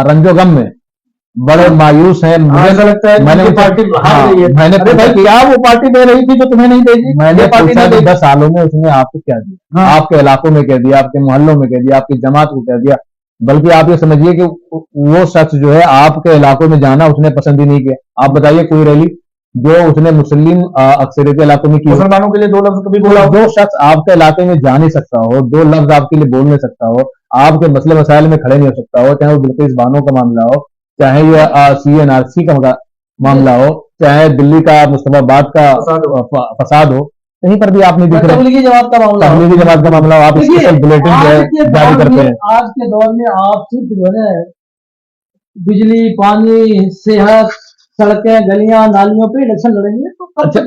रंजोगम में, बड़े मायूस हैं। मुझे ऐसा लगता है मैंने पार्टी हार गई है। मैंने भाई क्या वो पार्टी दे रही थी जो तुम्हें नहीं देगी? मैंने पार्टी ने 10 सालों में उसने आपको क्या दिया? आपके इलाकों में कह दिया, आपके मोहल्लों में कह दिया, आपकी जमात को कह दिया। बल्कि आप ये समझिए कि वो शख्स जो है आपके इलाकों में जाना उसने पसंद ही नहीं किया। आप बताइए कोई रैली जो उसने मुस्लिम अक्सरियत इलाकों में की, मुसलमानों के लिए 2 लफ्ज कभी बोला? जो शख्स आपके इलाके में जा नहीं सकता हो, 2 लफ्ज आपके लिए बोल नहीं सकता हो, आपके मसले मसाइल में खड़े नहीं हो सकता हो, चाहे वो बिल्किस बानो का मामला हो, चाहे ये CNRC का मामला हो, चाहे दिल्ली का मुस्तफाबाद का फसाद हो, कहीं पर भी आप नहीं दिख रहे। तबलीगी जमात का मामला, तबलीगी जमात का मामला, आप स्पेशल बुलेटिन जो है जारी करते हैं। आज के दौर में आप सिर्फ जो है बिजली, पानी, सेहत, सड़कें, गलियां, नालियों पे इलेक्शन लड़ेंगे तो अच्छा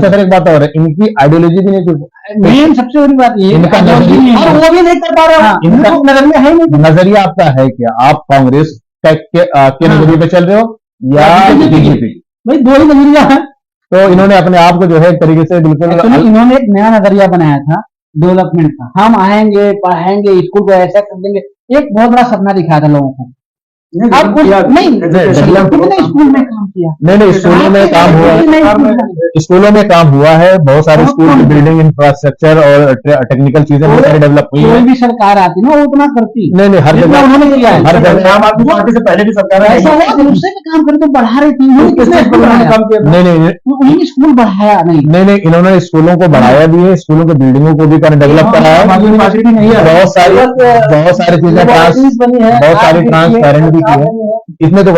सर एक बात और है, इनकी आइडियोलॉजी भी नहीं, मेन सबसे बड़ी बात ये इनका वो भी नहीं कर पा रहे। इनका नजरिया है नहीं। नजरिया आपका है क्या? आप कांग्रेस के नजरिए पे चल रहे हो या बीजेपी? भाई 2 ही नजरिया है। तो इन्होंने अपने आप को जो है एक तरीके से बिल्कुल एक्चुअली इन्होंने एक नया नजरिया बनाया था डेवलपमेंट का, हम आएंगे पढ़ाएंगे स्कूल को ऐसा कर देंगे, एक बहुत बड़ा सपना दिखाया था लोगों को। अब नहीं कितने स्कूल में काम किया, नहीं स्कूलों में काम हुआ है, स्कूलों में काम हुआ है, बहुत सारे स्कूल की बिल्डिंग इंफ्रास्ट्रक्चर और टेक्निकल चीजें बहुत सारी डेवलप हुई कोई है। भी सरकार आती ना वो उतना करती, नहीं हर जितना जगह उन्होंने किया है। हर जगह आम आदमी पार्टी से पहले भी सरकार है, ऐसा है कि उससे भी काम करे तो बढ़ा रही थी, उन्होंने किसने स्कूल बढ़ाया? काम किया था? नहीं उन्होंने स्कूल बढ़ाया नहीं। इन्होंने स्कूलों को बढ़ाया भी है, स्कूलों की बिल्डिंगों को भी डेवलप करा है, पार्टी भी नहीं है, बहुत सारी चीजें बनी है, बहुत सारी ट्रांसपेरेंट भी की है। इसमें तो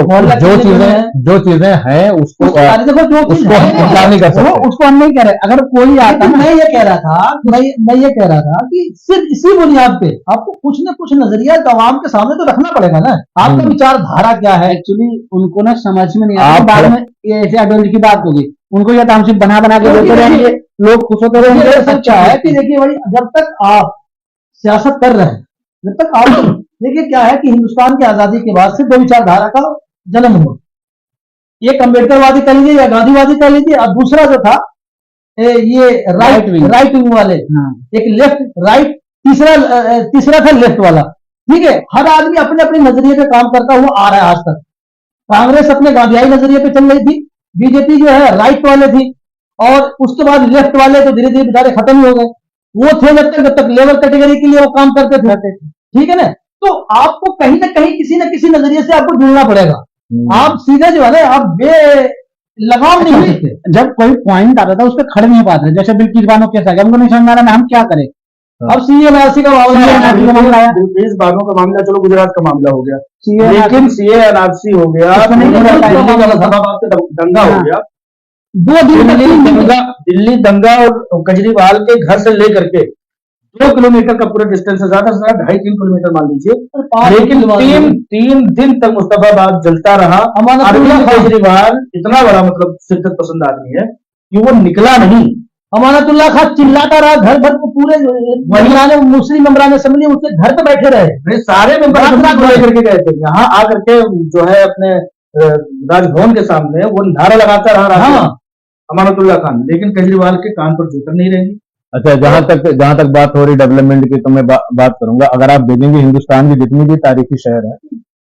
जो चीजें हैं उसको देखो जो चीज उसको है, इनकार नहीं कर सकते। उसको हम नहीं कह रहे। अगर कोई आता ना, मैं ये कह रहा था मैं ये कह रहा था कि सिर्फ इसी बुनियाद पे आपको कुछ न कुछ नजरिया आवाम के सामने तो रखना पड़ेगा ना, आपका विचारधारा क्या है। एक्चुअली उनको ना समझ में नहीं आता, बाद में ये ऐसे आइडियोलॉजी की बात होगी, उनको ये टाउनशिप बना बना के देते रहेंगे, लोग खुश होते मुझे रहेंगे। सच्चा है कि देखिए भाई, जब तक आप सियासत कर रहे हैं, जब तक आप देखिए क्या है कि हिंदुस्तान की आजादी के बाद से दो विचारधारा का जन्म हुआ, एक अम्बेडकरवादी कह लीजिए या गांधीवादी कह लीजिए, और दूसरा जो था ये राइट विंग वाले, एक लेफ्ट राइट, तीसरा था लेफ्ट वाला। ठीक है, हर आदमी अपने अपने नजरिए पे काम करता हुआ आ रहा है आज तक। कांग्रेस अपने गांधीयाई नजरिए पे चल रही थी, बीजेपी जो है राइट वाले थी, और उसके बाद लेफ्ट वाले तो धीरे धीरे बेचारे खत्म ही हो गए। वो थे जब तक लेवल कैटेगरी के लिए वो काम करते थे, ठीक है ना। तो आपको कहीं ना कहीं किसी न किसी नजरिए से आपको जुड़ना पड़ेगा, आप सीधे जो है ना आप बे लगाव नहीं हो सकते। जब कोई पॉइंट आता था उस पर खड़े नहीं पाते, जैसे बिल्किस बानो कैसा हमको नहीं समझ आ रहा, हम क्या करें। अब CA/NRC का मामला आया, इस बातों का मामला चलो गुजरात का मामला हो गया, CA लेकिन CA/NRC हो गया, दंगा हो गया, 2 दिन दिल्ली दंगा और केजरीवाल के घर से लेकर के 2 किलोमीटर का पूरा डिस्टेंस है, ज्यादा से ज्यादा 2.5-3 किलोमीटर मान लीजिए, लेकिन तीन दिन तक मुस्तफाबाद जलता रहा। अरविंद केजरीवाल इतना बड़ा मतलब शिद्दत पसंद आदमी है कि वो निकला नहीं। अमानतुल्लाह खान चिल्लाता रहा घर भर को, पूरे मुस्लिम मेंबरान असेंबली उसके घर पे बैठे रहे, सारे मेंबर लेकर के गए थे, यहाँ आकर के जो है अपने राजभवन के सामने वो नारा लगाता रहा अमानतुल्लाह खान, लेकिन केजरीवाल के कान पर जुतर नहीं रहेगी। अच्छा, जहां तक बात हो रही डेवलपमेंट की, तो मैं बात करूंगा। अगर आप देखेंगे हिंदुस्तान की जितनी भी तारीखी शहर है,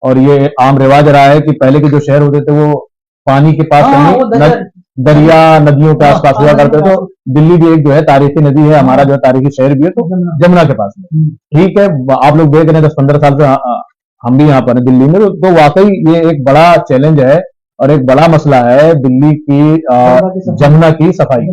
और ये आम रिवाज रहा है कि पहले के जो शहर होते थे वो पानी के पास नहीं, दरिया नदियों के आसपास हुआ करते, तो दिल्ली भी एक जो है तारीखी नदी है, हमारा जो है तारीखी शहर भी है, तो जमुना के पास में। ठीक है, आप लोग देख रहे हैं 10-15 साल से हम भी यहाँ पर हैं दिल्ली में, तो वाकई ये एक बड़ा चैलेंज है और एक बड़ा मसला है दिल्ली की जमुना की सफाई।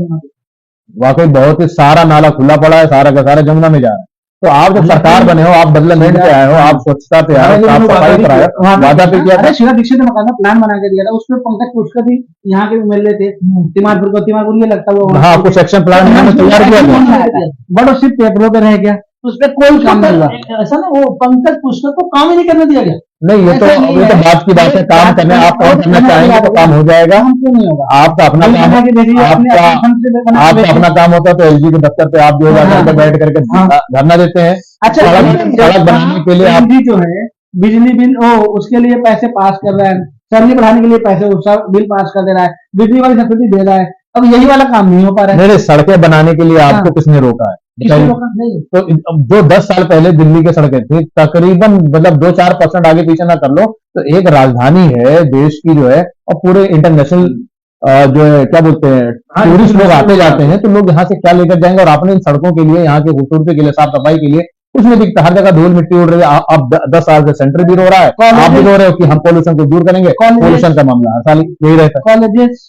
वाकई बहुत ही सारा नाला खुला पड़ा है, सारा का सारा जमुना में जा रहा है। तो आप जब सरकार बने हो, आप डेवलपमेंट पे आए हो, आप स्वच्छता पे आए हो, साफ सफाई पर आए हो, वादा पे किया था। शीला दीक्षित ने मकान प्लान बना के दिया था, उसमें पंकज पुष्कर भी यहाँ के MLA थे, तिमारपुर ये लगता हुआ, हाँ, कुछ एक्शन प्लान मैंने तैयार किया था, बट वो सिर्फ पेपरों पे रह गया, उसपे कोई काम नहीं हुआ। ऐसा ना, वो पंकज पुष्कर को काम ही नहीं करने दिया गया। नहीं, ये तो बात की बात है, काम करने आप काम करना चाहेंगे तो काम हो जाएगा। क्यों नहीं होगा? आपका अपना काम, आपका अपना काम होता है, तो LG के दफ्तर पे आप जो है बैठ करके धरना देते हैं। अच्छा, सड़क बनाने के लिए आप जो है बिजली बिल उसके लिए पैसे पास कर रहा है, सैलरी बढ़ाने के लिए पैसे बिल पास कर दे रहा है, बिजली वाली सब्सिडी दे रहा है, अब यही वाला काम नहीं हो पा रहा है। मेरे सड़कें बनाने के लिए आपको किसने रोका है? तो जो 10 साल पहले दिल्ली की सड़कें थी, तकरीबन मतलब 2-4% आगे पीछे ना कर लो, तो एक राजधानी है देश की जो है, और पूरे इंटरनेशनल जो है क्या बोलते हैं, टूरिस्ट लोग आते जाते हैं, तो लोग यहाँ से क्या लेकर जाएंगे? और आपने इन सड़कों के लिए, यहाँ के खूबसूरती के लिए, साफ सफाई के लिए कुछ नहीं दिखता, हर जगह धूल मिट्टी उड़ रही है। अब 10 साल से सेंटर भी रो रहा है, आप भी रो रहे हो कि हम पोल्यूशन को दूर करेंगे, पोल्यूशन का मामला हर साल यही रहता है। कॉलेजेस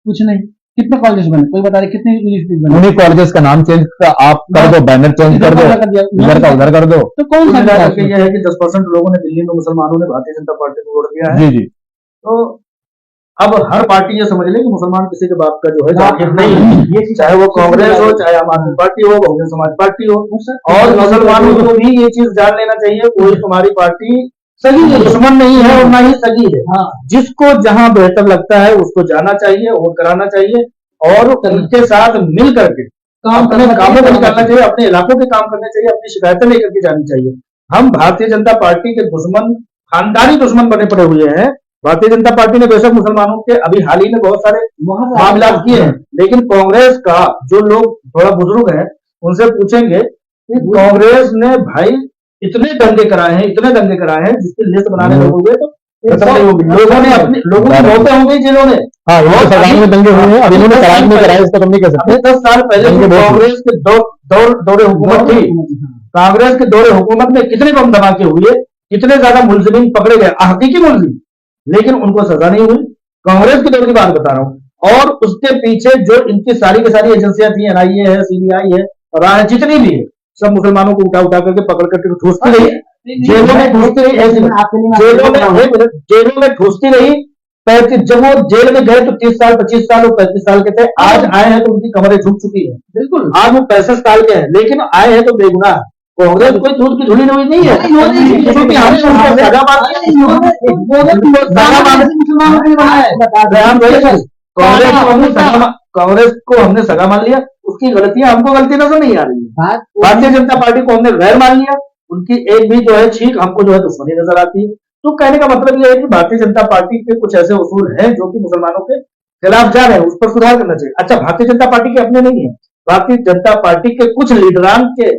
कुछ नहीं, कितने कॉलेज बने कोई बता रहे, कितने यूनिवर्सिटी बने? उन्हीं कॉलेजेस का नाम चेंज आप कर दो, बैनर चेंज कर दो, इधर का उधर कर दो। तो कौन सा यह है कि 10% लोगों ने दिल्ली में, मुसलमानों ने भारतीय जनता पार्टी को वोट दिया है। जी जी। तो अब हर पार्टी ये समझ ले कि मुसलमान किसी के बाप का जो है जाकिर नहीं है, चाहे वो कांग्रेस हो, चाहे आम आदमी पार्टी हो, बहुजन समाज पार्टी हो, और मुसलमानों को भी ये चीज जान लेना चाहिए, कोई तुम्हारी पार्टी सगी दुश्मन नहीं है और ना ही सगी है। जिसको जहां बेहतर लगता है उसको जाना चाहिए, वोट कराना चाहिए, और उनके साथ मिल करके अपने कामों को निकालना चाहिए, अपने इलाकों के काम करने चाहिए, अपनी शिकायतें लेकर के जानी चाहिए। हम भारतीय जनता पार्टी के दुश्मन, खानदानी दुश्मन बने पड़े हुए हैं, भारतीय जनता पार्टी ने बेशक मुसलमानों के अभी हाल ही में बहुत सारे मामला किए हैं, लेकिन कांग्रेस का जो लोग थोड़ा बुजुर्ग हैं उनसे पूछेंगे कि कांग्रेस ने भाई इतने दंगे कराए हैं, इतने दंगे कराए हैं, जिसकी लिस्ट बनाने लगोगे तो लोगों ने अपनी लोगों की मौतें हो गई जिन्होंने सरकार में दंगे हुए हैं, अब इन्होंने करार नहीं कराया, इसका हम नहीं कह सकते। 10 साल पहले कांग्रेस के दौरे हुकूमत थी, कांग्रेस के दौरे हुकूमत में कितने बम धमाके हुए, कितने ज्यादा मुलजिमीन पकड़े गए, हकीकी मुलजिम, लेकिन उनको सजा नहीं हुई। कांग्रेस के दौर की बात बता रहा हूं। और उसके पीछे जो इनकी सारी की सारी एजेंसियां थी, एनआईए है, सीबीआई है, और जितनी भी है, सब मुसलमानों को उठा उठा करके पकड़ करके ठूसती रही, जेलों में ठूसती रही, जेलों में ठूसती रही। 35 जब वो जेल में गए तो 30 साल 25 साल और 35 साल के थे, आज आए हैं तो उनकी कमरें झुक चुकी है। बिल्कुल, आज वो 65 साल के हैं, लेकिन आए हैं तो बेगुनाह। कांग्रेस कोई दूध की धुली हुई नहीं है, क्योंकि हमने सजा कांग्रेस को हमने सजा मान लिया, उसकी गलतियां हमको गलती नजर नहीं आ रही है। भारतीय जनता पार्टी को हमने गैर मान लिया, उनकी एक भी जो है छींक हमको जो है दुश्मनी नजर आती है। तो कहने का मतलब यह है कि भारतीय जनता पार्टी के कुछ ऐसे उसूल हैं जो कि मुसलमानों के खिलाफ जा रहे हैं, उस पर सुधार करना चाहिए। अच्छा, भारतीय जनता पार्टी के अपने नहीं है, भारतीय जनता पार्टी के कुछ लीडरान के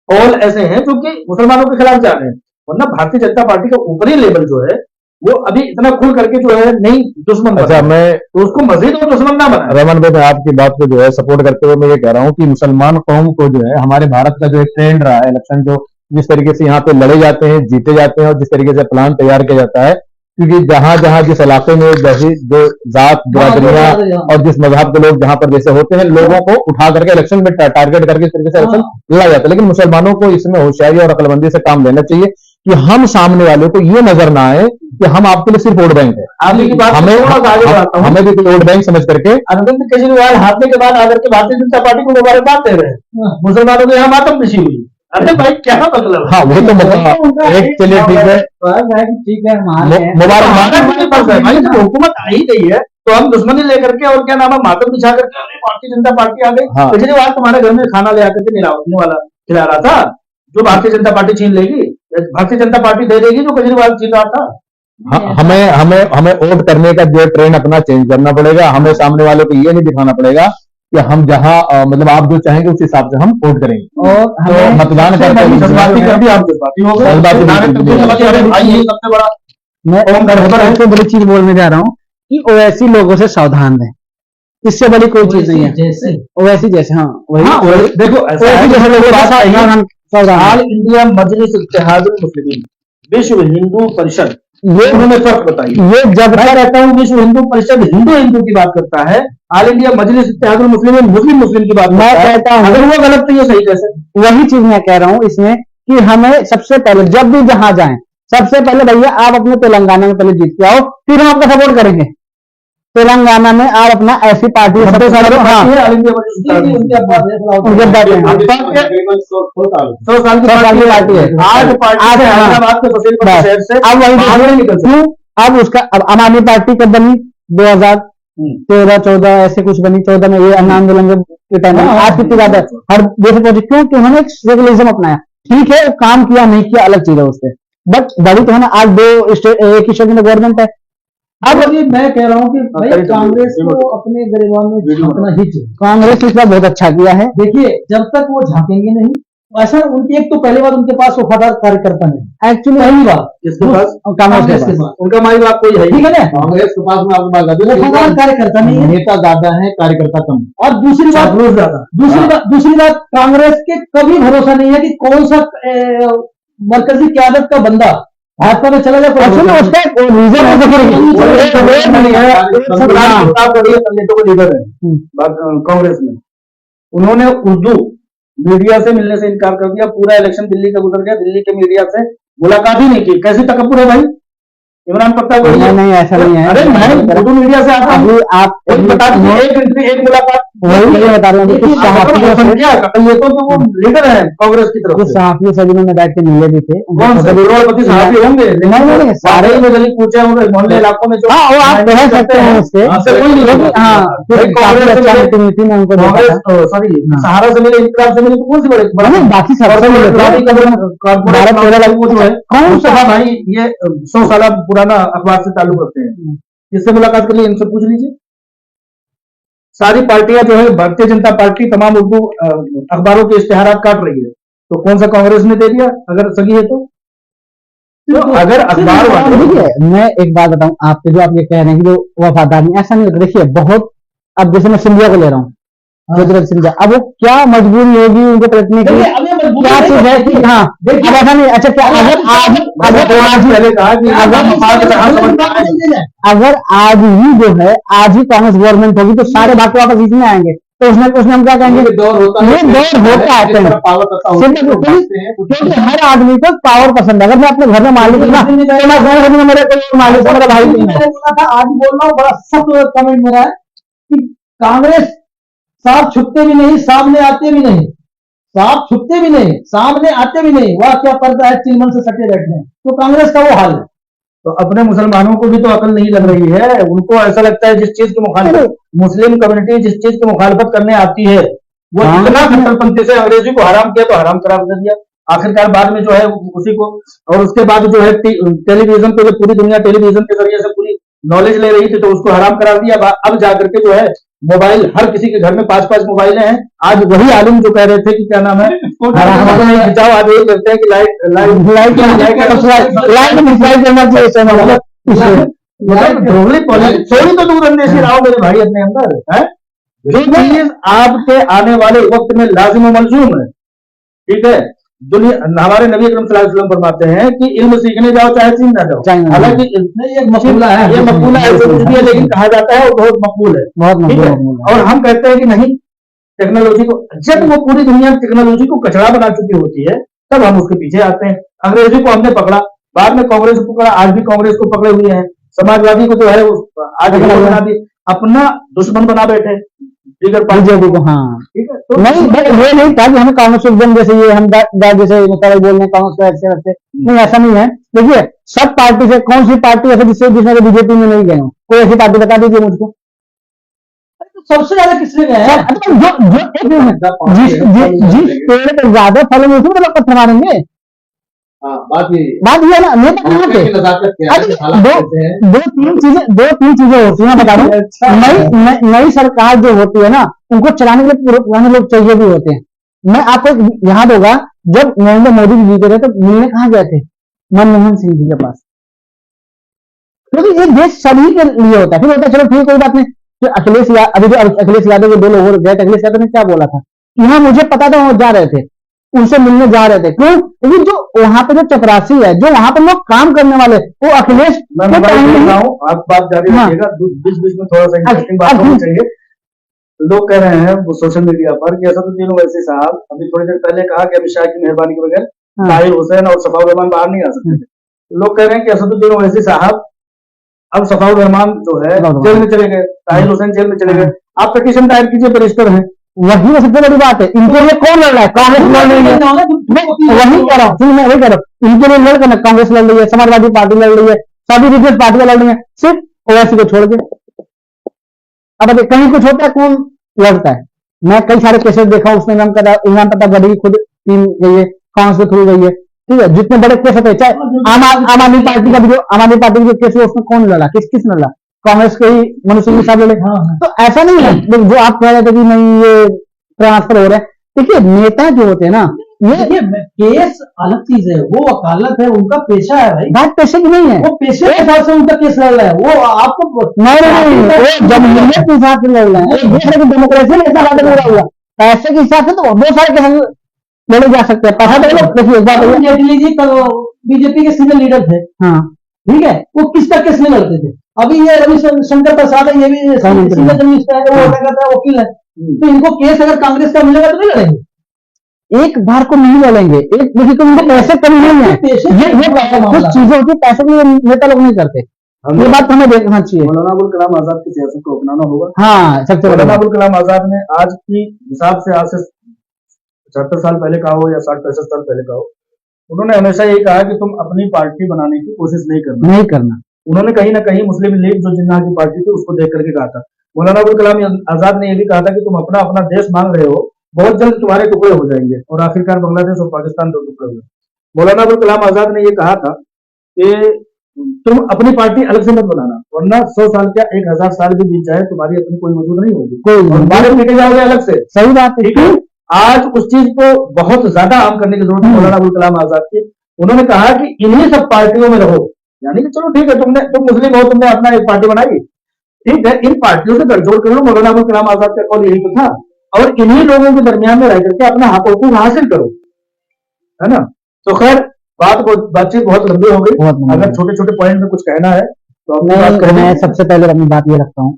कॉल ऐसे हैं जो कि मुसलमानों के खिलाफ जा रहे हैं, वरना भारतीय जनता पार्टी का ऊपरी लेवल जो है वो अभी इतना खुल करके जो है नहीं दुश्मन। अच्छा, मैं तो उसको मजीद और दुश्मन ना बना। रमन भाई, मैं आपकी बात को जो है सपोर्ट करते हुए मैं ये कह रहा हूँ कि मुसलमान कौम को जो है हमारे भारत का जो एक ट्रेंड रहा है इलेक्शन, जो जिस तरीके से यहाँ पे लड़े जाते हैं, जीते जाते हैं, और जिस तरीके से प्लान तैयार किया जाता है, क्योंकि जहां जहां जिस इलाके में जैसी जो जात बिरादरियां और जिस मजहब के लोग जहां पर जैसे होते हैं, लोगों को उठा करके इलेक्शन में टारगेट करके इस तरीके से इलेक्शन लड़ा जाता है। लेकिन मुसलमानों को इसमें होशियारी और अक्लमंदी से काम लेना चाहिए कि हम सामने वाले को ये नजर ना आए कि हम आपके लिए सिर्फ वोट बैंक है, हमें भी वोट बैंक समझ करके। अरविंद केजरीवाल हारने के बाद आकर के भारतीय जनता पार्टी को मुबारकबाद दे रहे हैं, मुसलमानों को यहाँ मातम बिछी हुई। अरे भाई क्या मतलब? हाँ, वो तो एक चलिए ठीक है, ठीक है, मुबारकबाद। हुकूमत आ ही गई है तो हम दुश्मनी लेकर के और क्या नाम है मातम बिछा करके भारतीय जनता पार्टी आ गई। केजरीवाल तुम्हारे घर में खाना ले आकर के निरावने वाला खिला रहा था, जो भारतीय जनता पार्टी छीन लेगी, भारतीय जनता पार्टी दे देगी जो केजरीवाल छीन रहा था। हमें हमें हमें वोट करने का जो ट्रेंड अपना चेंज करना पड़ेगा। हमें सामने वालों को ये नहीं दिखाना पड़ेगा कि हम जहां मतलब आप जो चाहेंगे उस हिसाब से हम वोट करेंगे, और तो मतदान करते हैं। सबसे बड़ा मैं बड़ी चीज बोलने जा रहा हूँ कि ओवैसी लोगों से सावधान रहें, इससे बड़ी कोई चीज नहीं है। ओवैसी जैसे, हाँ वही देखो, ऑल इंडिया मजलिस इत्तेहादुल मुस्लिमीन, विश्व हिंदू परिषद, ये उन्होंने फर्क बताई। ये जब मैं रहता हूँ विश्व हिंदू परिषद हिंदू की बात करता है, ऑल इंडिया मजलिस इत्तेहादुल मुस्लिमीन मुस्लिम की बात मैं कहता हूँ। अगर वो गलत तो ये सही कैसे? वही चीज मैं कह रहा हूँ इसमें कि हमें सबसे पहले जब भी जहां जाएं, सबसे पहले भैया आप अपने तेलंगाना में पहले जीत के आओ, फिर हम आपका सपोर्ट करेंगे। तेलंगाना में आप अपना ऐसी पार्टी है, सबसे सारे उनके 100 साल की पार्टी है, आज पार्टी हैदराबाद के फसीलपुर शहर से अब वही क्यों, अब उसका अब आम आदमी पार्टी कब बनी? 2013-14 ऐसे कुछ बनी, 14 में ये अन्ना आंदोलन के टाइम में। आज कितनी ज्यादा हर जैसे पहुंचे, क्योंकि उन्होंने एक सेकुलरिज्म अपनाया। ठीक है, काम किया नहीं किया अलग चीज है उससे, बट बड़ी तो है ना, आज एक ही स्टेट में गवर्नमेंट है। अब अभी मैं कह रहा हूँ कि भाई कांग्रेस को अपने गरीबान में झांकना ही चाहिए। कांग्रेस इस बार बहुत अच्छा किया है। देखिए, जब तक वो झांकेंगे नहीं, ऐसा उनकी एक तो पहली बात उनके पास वफादार कार्यकर्ता नहीं, एक्चुअली पहली बात किसके पास? कांग्रेस के पास। उनका माई बाप कोई है, ठीक है ना? कांग्रेस के पास में आपको बात करते हैं, वफादार कार्यकर्ता नहीं है, नेता ज्यादा है, कार्यकर्ता कम। और दूसरी बात ज्यादा, दूसरी बात कांग्रेस के कभी भरोसा नहीं है कि कौन सा मरकजी क्यादत का बंदा भाजपा में चला जाए। उसका रीजन लीडर है कांग्रेस में, उन्होंने उर्दू मीडिया से मिलने से इनकार कर दिया। पूरा इलेक्शन दिल्ली का गुजर गया, दिल्ली के मीडिया से मुलाकात ही नहीं की। कैसी तकब्बुर है भाई इमरान पट्टा? नहीं, ऐसा नहीं है। अरे मैं उर्दू मीडिया से आता हूँ, आप बता दीजिए एक इंटरव्यू, एक मुलाकात। वही बता रहा हूँ, ये तो वो लीडर है कांग्रेस की तरफ से। सहाफियों से जिन्होंने बैठ के मिले भी थे, कौन से करोड़पति सहाफी होंगे? नहीं, सारे ही मुझे पूछे होंगे मोहल्ले इलाकों में जो। हाँ, वो आप कह सकते हैं उससे, सॉरी सहारा से मिले, इंकलाब से मिले, तो कौन सी बड़े बाकी भारत भाई ये 100 साल पुराना अखबार से ताल्लुक रखते हैं, किससे मुलाकात कर ली इनसे पूछ लीजिए। सारी पार्टियां जो है, भारतीय जनता पार्टी तमाम उर्दू अखबारों के इश्तेहारात काट रही है, तो कौन सा कांग्रेस ने दे दिया अगर सही है तो अगर अखबार वाले। देखिए मैं एक बात बताऊं आपसे, जो आप ये कह रहे हैं कि जो वफादार नहीं, ऐसा नहीं होता। देखिए बहुत, अब जैसे मैं सिंधिया को ले रहा हूँ, गुजरात सिंधिया, अब वो क्या मजबूरी होगी उनको पलटने की, क्या चीज है कि हाँ अब ऐसा नहीं। अच्छा क्या अगर आज ही जो है आज ही कांग्रेस गवर्नमेंट होगी तो सारे बाकी वापस इसमें आएंगे, तो उसमें हम क्या कहेंगे, ये दौर होता है क्योंकि हर आदमी को पावर पसंद है। अगर मैं अपने घर में मालिक हूँ ना, तो मैं मेरे कोई मालिक है, मेरा भाई नहीं है। आज बोल रहा हूँ, बड़ा सख्त कमेंट मेरा है कि कांग्रेस सांप छुपते भी नहीं, सामने आते भी नहीं, सांप छुपते भी नहीं, सामने आते भी नहीं, वह क्या करता है, चिलमन से सटे बैठे हैं। तो कांग्रेस का वो हाल है। तो अपने मुसलमानों को भी तो अकल नहीं लग रही है, उनको ऐसा लगता है जिस चीज की मुखालिफत, मुस्लिम कम्युनिटी जिस चीज की मुखालिफत करने आती है वो इतना कट्टरपंथी से अंग्रेजी को हराम किया तो हराम करार कर दिया। आखिरकार बाद में जो है उसी को, और उसके बाद जो है टेलीविजन पे, जो पूरी दुनिया टेलीविजन के जरिए से पूरी नॉलेज ले रही थी तो उसको हराम करार दिया। अब जाकर के जो है मोबाइल, हर किसी के घर में 5-5 मोबाइलें हैं। आज वही आलिम जो कह रहे थे कि क्या नाम है, खिंचाव आज यही करते हैं कि थोड़ी तो दूरअंदेशी रहो मेरे भाई अपने अंदर है। जो चीज आपके आने वाले वक्त में लाजिम और मलजूम है, ठीक है। दुनिया, हमारे नबी अकरम सल्लल्लाहु अलैहि वसल्लम फरमाते हैं कि इल्म सीखने जाओ चाहे चीन ना जाओ। हालांकि ये मकबूला है, ये मकबूला है जो कुछ भी है, लेकिन कहा जाता है वो बहुत मकबूल है, ठीक है। और हम कहते हैं कि नहीं, टेक्नोलॉजी को, जब वो पूरी दुनिया टेक्नोलॉजी को कचरा बना चुकी होती है तब हम उसके पीछे आते हैं। अंग्रेजी को हमने पकड़ा, बाद में कांग्रेस को पकड़ा, आज भी कांग्रेस को पकड़े हुए हैं। समाजवादी को जो है आज बना दी, अपना दुश्मन बना बैठे बीजेपी को। हाँ ठीक है, तो नहीं ये नहीं था कि हमें कांग्रेस एकदम जैसे ये हम जैसे मुताबिक बोल रहे हैं कांग्रेस को ऐसे रखते, नहीं ऐसा नहीं है। देखिए सब पार्टी से कौन सी पार्टी ऐसे जिसमें बीजेपी में नहीं गए हो, कोई ऐसी पार्टी बता दीजिए मुझको। सबसे ज्यादा किसने गया है, जिस पेड़ पर ज्यादा फल है उसमें तो पत्थर मारेंगे। बात ये ना, नेता कहाँ पे दो तीन चीजें होती हैं, बता दूं। नई सरकार जो होती है ना, उनको चलाने के लिए पुराने लोग चाहिए भी होते हैं। मैं आपको याद होगा जब नरेंद्र मोदी जी जीते थे तो मिलने कहाँ गए थे, मनमोहन सिंह जी के पास, क्योंकि ये देश सभी के लिए होता है। फिर होता है चलो ठीक कोई बात नहीं, तो अखिलेश यादव के 2 लोग गए थे, अखिलेश यादव ने क्या बोला था कि हाँ मुझे पता था वो जा रहे थे, उनसे मिलने जा रहे थे। क्यों? क्योंकि जो वहां पे जो चपरासी है, जो वहां पे लोग काम करने वाले, वो अखिलेश आप बात जारी रखिएगा, बीच में थोड़ा सा इंटरेस्टिंग बात होनी चाहिए। लोग कह रहे हैं वो सोशल मीडिया पर कि असदुद्दीन ओवैसी साहब अभी थोड़ी देर पहले कहा कि अमित शाह की मेहरबानी के बगैर ताहिर हुसैन और सफाउर रहमान बाहर नहीं आ सकते थे। लोग कह रहे हैं कि असदुद्दीन ओवैसी साहब अब सफाउर रहमान जो है जेल में चले गए, ताहिर हुसैन जेल में चले गए, आप पिटीशन दायर कीजिए, बरिस्टर हैं। वही सबसे बड़ी बात है, इनके लिए कौन लड़ रहा है, कांग्रेस लड़ रही है। वही कह रहा हूँ, मैं वही कह रहा हूँ, इनके लिए लड़ कर कांग्रेस लड़ रही है, समाजवादी पार्टी लड़ रही है, सभी रिलीजियस पार्टियां लड़ रही है, सिर्फ ओवैसी को छोड़ के। अब कहीं कुछ होता है कौन लड़ता है। मैं कई सारे केसेस देखा, उसमें इमरान प्रताप गढ़ी खुद टीम गई है, कांग्रेस से थ्रू गई है, ठीक है। जितने बड़े केस होते हैं, चाहे आम आदमी पार्टी का भी, जो आम आदमी पार्टी का जो केस है उसमें कौन लड़ा, किस लड़ा, कांग्रेस के ही मनोज सिंह साहब लड़े। तो ऐसा नहीं है जो आप कह रहे थे कि नहीं ये ट्रांसफर हो रहा है। देखिए नेता जो होते हैं ना, ये केस अलग चीज है, वो वकालत है, उनका पेशा है भाई, बात पेशे की नहीं है, वो पेशे के हिसाब से उनका केस लड़ रहा है। वो आपको नहीं जमहूरियत के हिसाब से लड़ रहा है, दूसरे की डेमोक्रेसी के हिसाब से लड़ रहा हुआ, पैसे के हिसाब से तो बहुत सारे केस लड़े जा सकते हैं। पैसा देखिए एक बात, जेटली जी बीजेपी के सीनियर लीडर थे, हाँ ठीक है, वो किस तरह केस में लड़ते थे। अभी ये रविशंकर प्रसाद है, ये भी सीनियर जर्नलिस्ट है, वो वकील है, तो इनको केस अगर कांग्रेस का मिलेगा तो नहीं लड़ेंगे, एक बार को नहीं लड़ेंगे। एक देखिए तो उनको पैसे कम नहीं है, कुछ चीजें होती है पैसे के लिए नेता लोग नहीं करते, ये बात हमें देखना चाहिए। मौलाना अबुल कलाम आजाद की सियासत को अपनाना होगा। हाँ सबसे मौलाना अबुल कलाम आजाद ने आज की हिसाब से, आज से 75 साल पहले का हो या 60-65 साल पहले का हो, उन्होंने हमेशा यही कहा कि तुम अपनी पार्टी बनाने की कोशिश नहीं करना। उन्होंने कहीं ना कहीं मुस्लिम लीग जो जिन्ना की पार्टी थी उसको देख करके कहा था। मौलाना अबुल कलाम आजाद ने यह भी कहा था कि तुम अपना देश मांग रहे हो, बहुत जल्द तुम्हारे टुकड़े हो जाएंगे, और आखिरकार बांग्लादेश और पाकिस्तान 2 टुकड़े हुए। मौलाना अबुल कलाम आजाद ने यह कहा था कि तुम अपनी पार्टी अलग से मत बनाना, वरना 100 साल क्या 1000 साल भी बीत जाए तुम्हारी अपनी कोई वजूद नहीं होगी, और बाहर निकल जाओगे अलग से। सही बात है। ठीक है, आज उस चीज को बहुत ज्यादा आम करने की जरूरत है मौलाना अबुल कलाम आजाद की। उन्होंने कहा कि इन्हीं सब पार्टियों में रहो, यानी कि चलो ठीक है तुम मुस्लिम हो, तुमने अपना एक पार्टी बनाई, ठीक है, इन पार्टियों से गठजोड़ कर लो। मौलाना अबुल कलाम आजाद का कौल यही तो था, और इन्हीं लोगों के दरमियान में रह करके अपना हकूक हासिल करो, है ना। तो खैर बातचीत बहुत लंबी हो गई, अगर छोटे छोटे पॉइंट में कुछ कहना है तो अपनी बात करें। मैं सबसे पहले अपनी बात ये रखता हूँ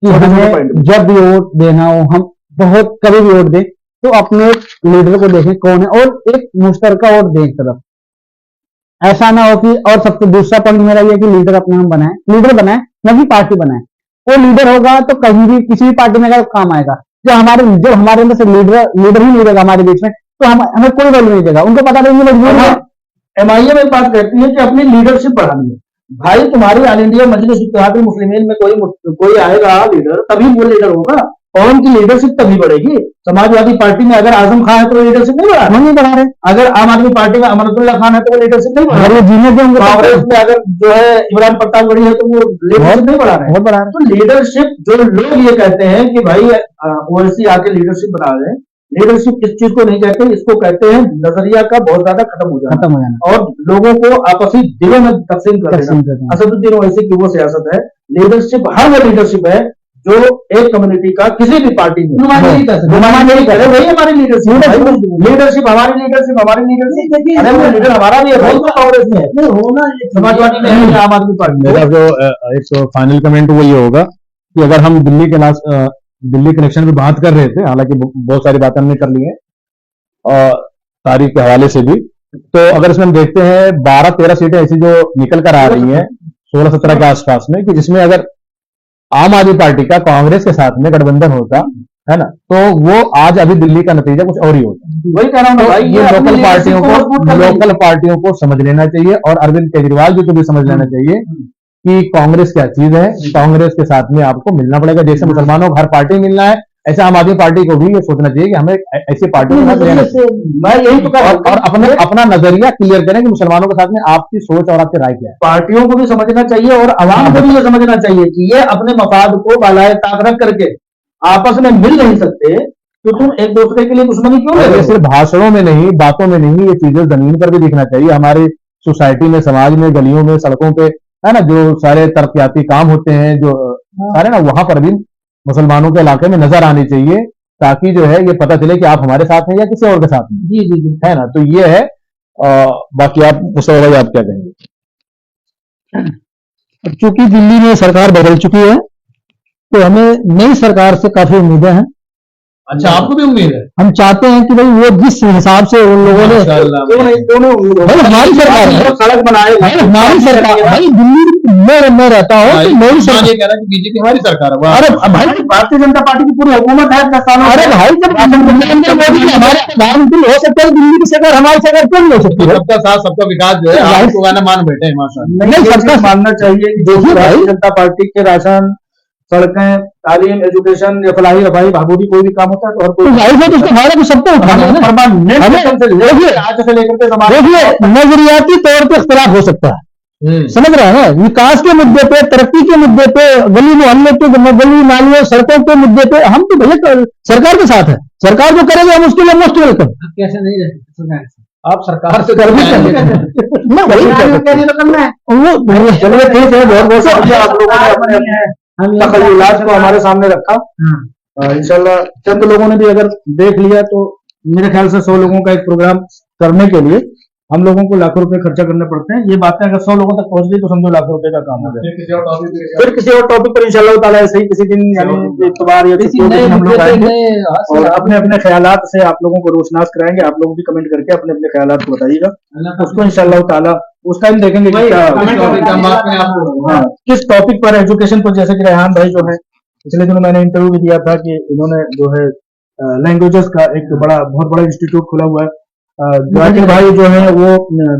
कि हमें जब भी वोट देना हो, हम बहुत कभी भी वोट दें तो अपने लीडर को देखें कौन है, और एक मुश्तरका वोट दें एक तरफ। ऐसा ना हो कि, और सबसे दूसरा पॉइंट मेरा ये कि लीडर अपने हम बनाए, लीडर बनाए न कि पार्टी बनाए। वो लीडर होगा तो कहीं भी किसी भी पार्टी में अगर काम आएगा। जब हमारे अंदर से लीडर ही नहीं रहेगा हमारे बीच में, तो हमें कोई वैल्यू नहीं देगा। उनको पता नहीं मजबूर है। एमआईएम एक बात कहती है कि अपनी लीडरशिप बढ़ानी है। भाई तुम्हारी ऑल इंडिया मजलिस इत्तेहादुल मुस्लिमीन में कोई आएगा लीडर, तभी वो लीडर होगा, कौम की लीडरशिप तभी बढ़ेगी। समाजवादी पार्टी में अगर आजम खान है तो वो लीडरशिप नहीं बढ़ा रहे, अगर आम आदमी पार्टी में अमरुल्ला खान है तो वो लीडरशिप नहीं बढ़ा रहे, कांग्रेस में अगर जो है इमरान प्रतापगढ़ी है तो वो लीडरशिप नहीं बढ़ा रहे। तो लीडरशिप, जो लोग ये कहते हैं कि भाई ओवैसी आके लीडरशिप बना रहे हैं, लीडरशिप इस चीज को नहीं कहते, इसको कहते हैं नजरिया का बहुत ज्यादा खत्म हो जाना और लोगों को आपसी दिलों में तकसीम कर देना। असदुद्दीन ओवैसी की वो सियासत है। लीडरशिप हर वो लीडरशिप है जो एक कम्युनिटी का किसी भी पार्टी में नुमाइंदगी करे, वही हमारी लीडरशिप। लीडरशिप हमारी लीडरशिप अरे वो लीडर हमारा भी है, कांग्रेस में है, समाजवादी में है, आम आदमी पार्टी में। मेरा जो एक फाइनल कमेंट वो ये होगा कि अगर हम दिल्ली कनेक्शन पे बात कर रहे थे, हालांकि बहुत सारी बातें हमने कर ली हैं और तारीख के हवाले से भी, तो अगर इसमें हम देखते हैं 12-13 सीटें ऐसी जो निकल कर आ रही हैं 16-17 के आसपास में, कि जिसमें अगर आम आदमी पार्टी का कांग्रेस के साथ में गठबंधन होता है ना, तो वो आज अभी दिल्ली का नतीजा कुछ और ही होता। वही कह रहा हूँ भाई, ये लोकल पार्टियों को समझ लेना चाहिए, और अरविंद केजरीवाल जी को भी समझ लेना चाहिए कि कांग्रेस क्या चीज है। कांग्रेस के साथ में आपको मिलना पड़ेगा, जैसे मुसलमानों को हर पार्टी मिलना है, ऐसे आम आदमी पार्टी को भी ये सोचना चाहिए कि हमें ऐसी पार्टी के साथ रहना चाहिए। मैं यही तो और अपना नजरिया क्लियर करें कि मुसलमानों के साथ में आपकी सोच और आपकी राय क्या है। पार्टियों को भी समझना चाहिए और अवाम को भी ये समझना चाहिए कि ये अपने मफाद को बालाए ताक रख करके आपस में मिल नहीं सकते, तो तुम एक दूसरे के लिए दुश्मनी क्यों ले? सिर्फ भाषणों में नहीं, बातों में नहीं, ये चीजें जमीन पर भी दिखना चाहिए। हमारी सोसाइटी में, समाज में, गलियों में, सड़कों पे, है ना, जो सारे तरक्याती काम होते हैं जो सारे ना, वहां पर भी मुसलमानों के इलाके में नजर आनी चाहिए, ताकि जो है ये पता चले कि आप हमारे साथ हैं या किसी और के साथ में। जी है ना, तो ये है। बाकी आप मुस्तफा भाई आप क्या कहेंगे? चूंकि दिल्ली में सरकार बदल चुकी है तो हमें नई सरकार से काफी उम्मीदें हैं। अच्छा, आपको भी उम्मीद है? हम चाहते हैं कि भाई वो जिस हिसाब से उन लोगों ने, भाई हमारी सरकार है, सड़क बनाए, हमारी सरकार, भाई दिल्ली में मैं रहता हूँ तो नई सरकार, ये कह रहा है कि बीजेपी हमारी सरकार है। अरे भाई भारतीय जनता पार्टी की पूरी हुकूमत है 10 सालों। अरे भाई जब नरेंद्र मोदी जी हमारे प्रधानमंत्री हो सकते हैं, दिल्ली की सरकार हमारी सरकार क्यों नहीं हो सकती है? सबका साथ सबका विकास जो है आपको गाना मान बैठे हैं माशाअल्लाह। नहीं, सबका मानना चाहिए कि देखिए भारतीय जनता पार्टी के राशन, सड़कें, तालीम, एजुकेशन या फलाही रफाही भाबूदी कोई भी काम होता है तो हर कोई हमारा तो सबको उठाना है ना। आज से लेकर के समाज, देखिए नजरियाती तौर पे इख्तलाफ हो सकता है, समझ रहे हैं, विकास के मुद्दे पे, तरक्की के मुद्दे पे, गली मोहल्ले के, गली नालियों, सड़कों के मुद्दे पे हम तो भैया सरकार के साथ है। सरकार जो करेगा हम उसके लिए मोस्ट वेलकम। कैसे नहीं रह सकते, आप सरकार से कर भी मैं वही करना है वो चलिए ठीक है, बहुत बहुत शुक्रिया आप लोगों ने अपने तखय्युलात को हमारे सामने रखा। इंशाल्लाह चंद लोगों ने भी अगर देख लिया तो मेरे ख्याल से 100 लोगों का एक प्रोग्राम करने के लिए हम लोगों को लाखों रुपए खर्चा करने पड़ते हैं। ये बातें अगर 100 लोगों तक पहुंच गई तो समझो लाखों रुपए का काम हो गया। फिर किसी और टॉपिक पर इंशाल्लाह ताला ऐसे ही किसी दिन, यानी इतवार या किसी दिन हम लोग आएंगे और अपने अपने ख्यालात से आप लोगों को रोशनास कराएंगे। आप लोग भी कमेंट करके अपने अपने ख्यालात को बताइएगा, उसको इंशाल्लाह ताला उस टाइम देखेंगे कि क्या किस टॉपिक पर, एजुकेशन पर। जैसे कि रेहान भाई जो है, पिछले दिनों मैंने इंटरव्यू भी दिया था कि इन्होंने जो है लैंग्वेजेस का एक बहुत बड़ा इंस्टीट्यूट खुला हुआ है। जाकिर भाई जो है वो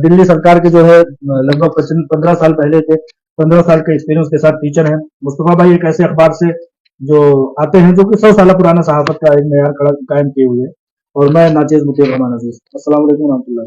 दिल्ली सरकार के जो है लगभग 15 साल पहले थे, 15 साल के एक्सपीरियंस के साथ टीचर हैं। मुस्तफा भाई एक ऐसे अखबार से जो आते हैं जो कि 100 साल पुराना सहाफत का एक मेयार कायम किए हुए हैं। और मैं नाचेज मुतीर रहमान अजीज। अस्सलाम वालेकुम रहमतुल्लाह।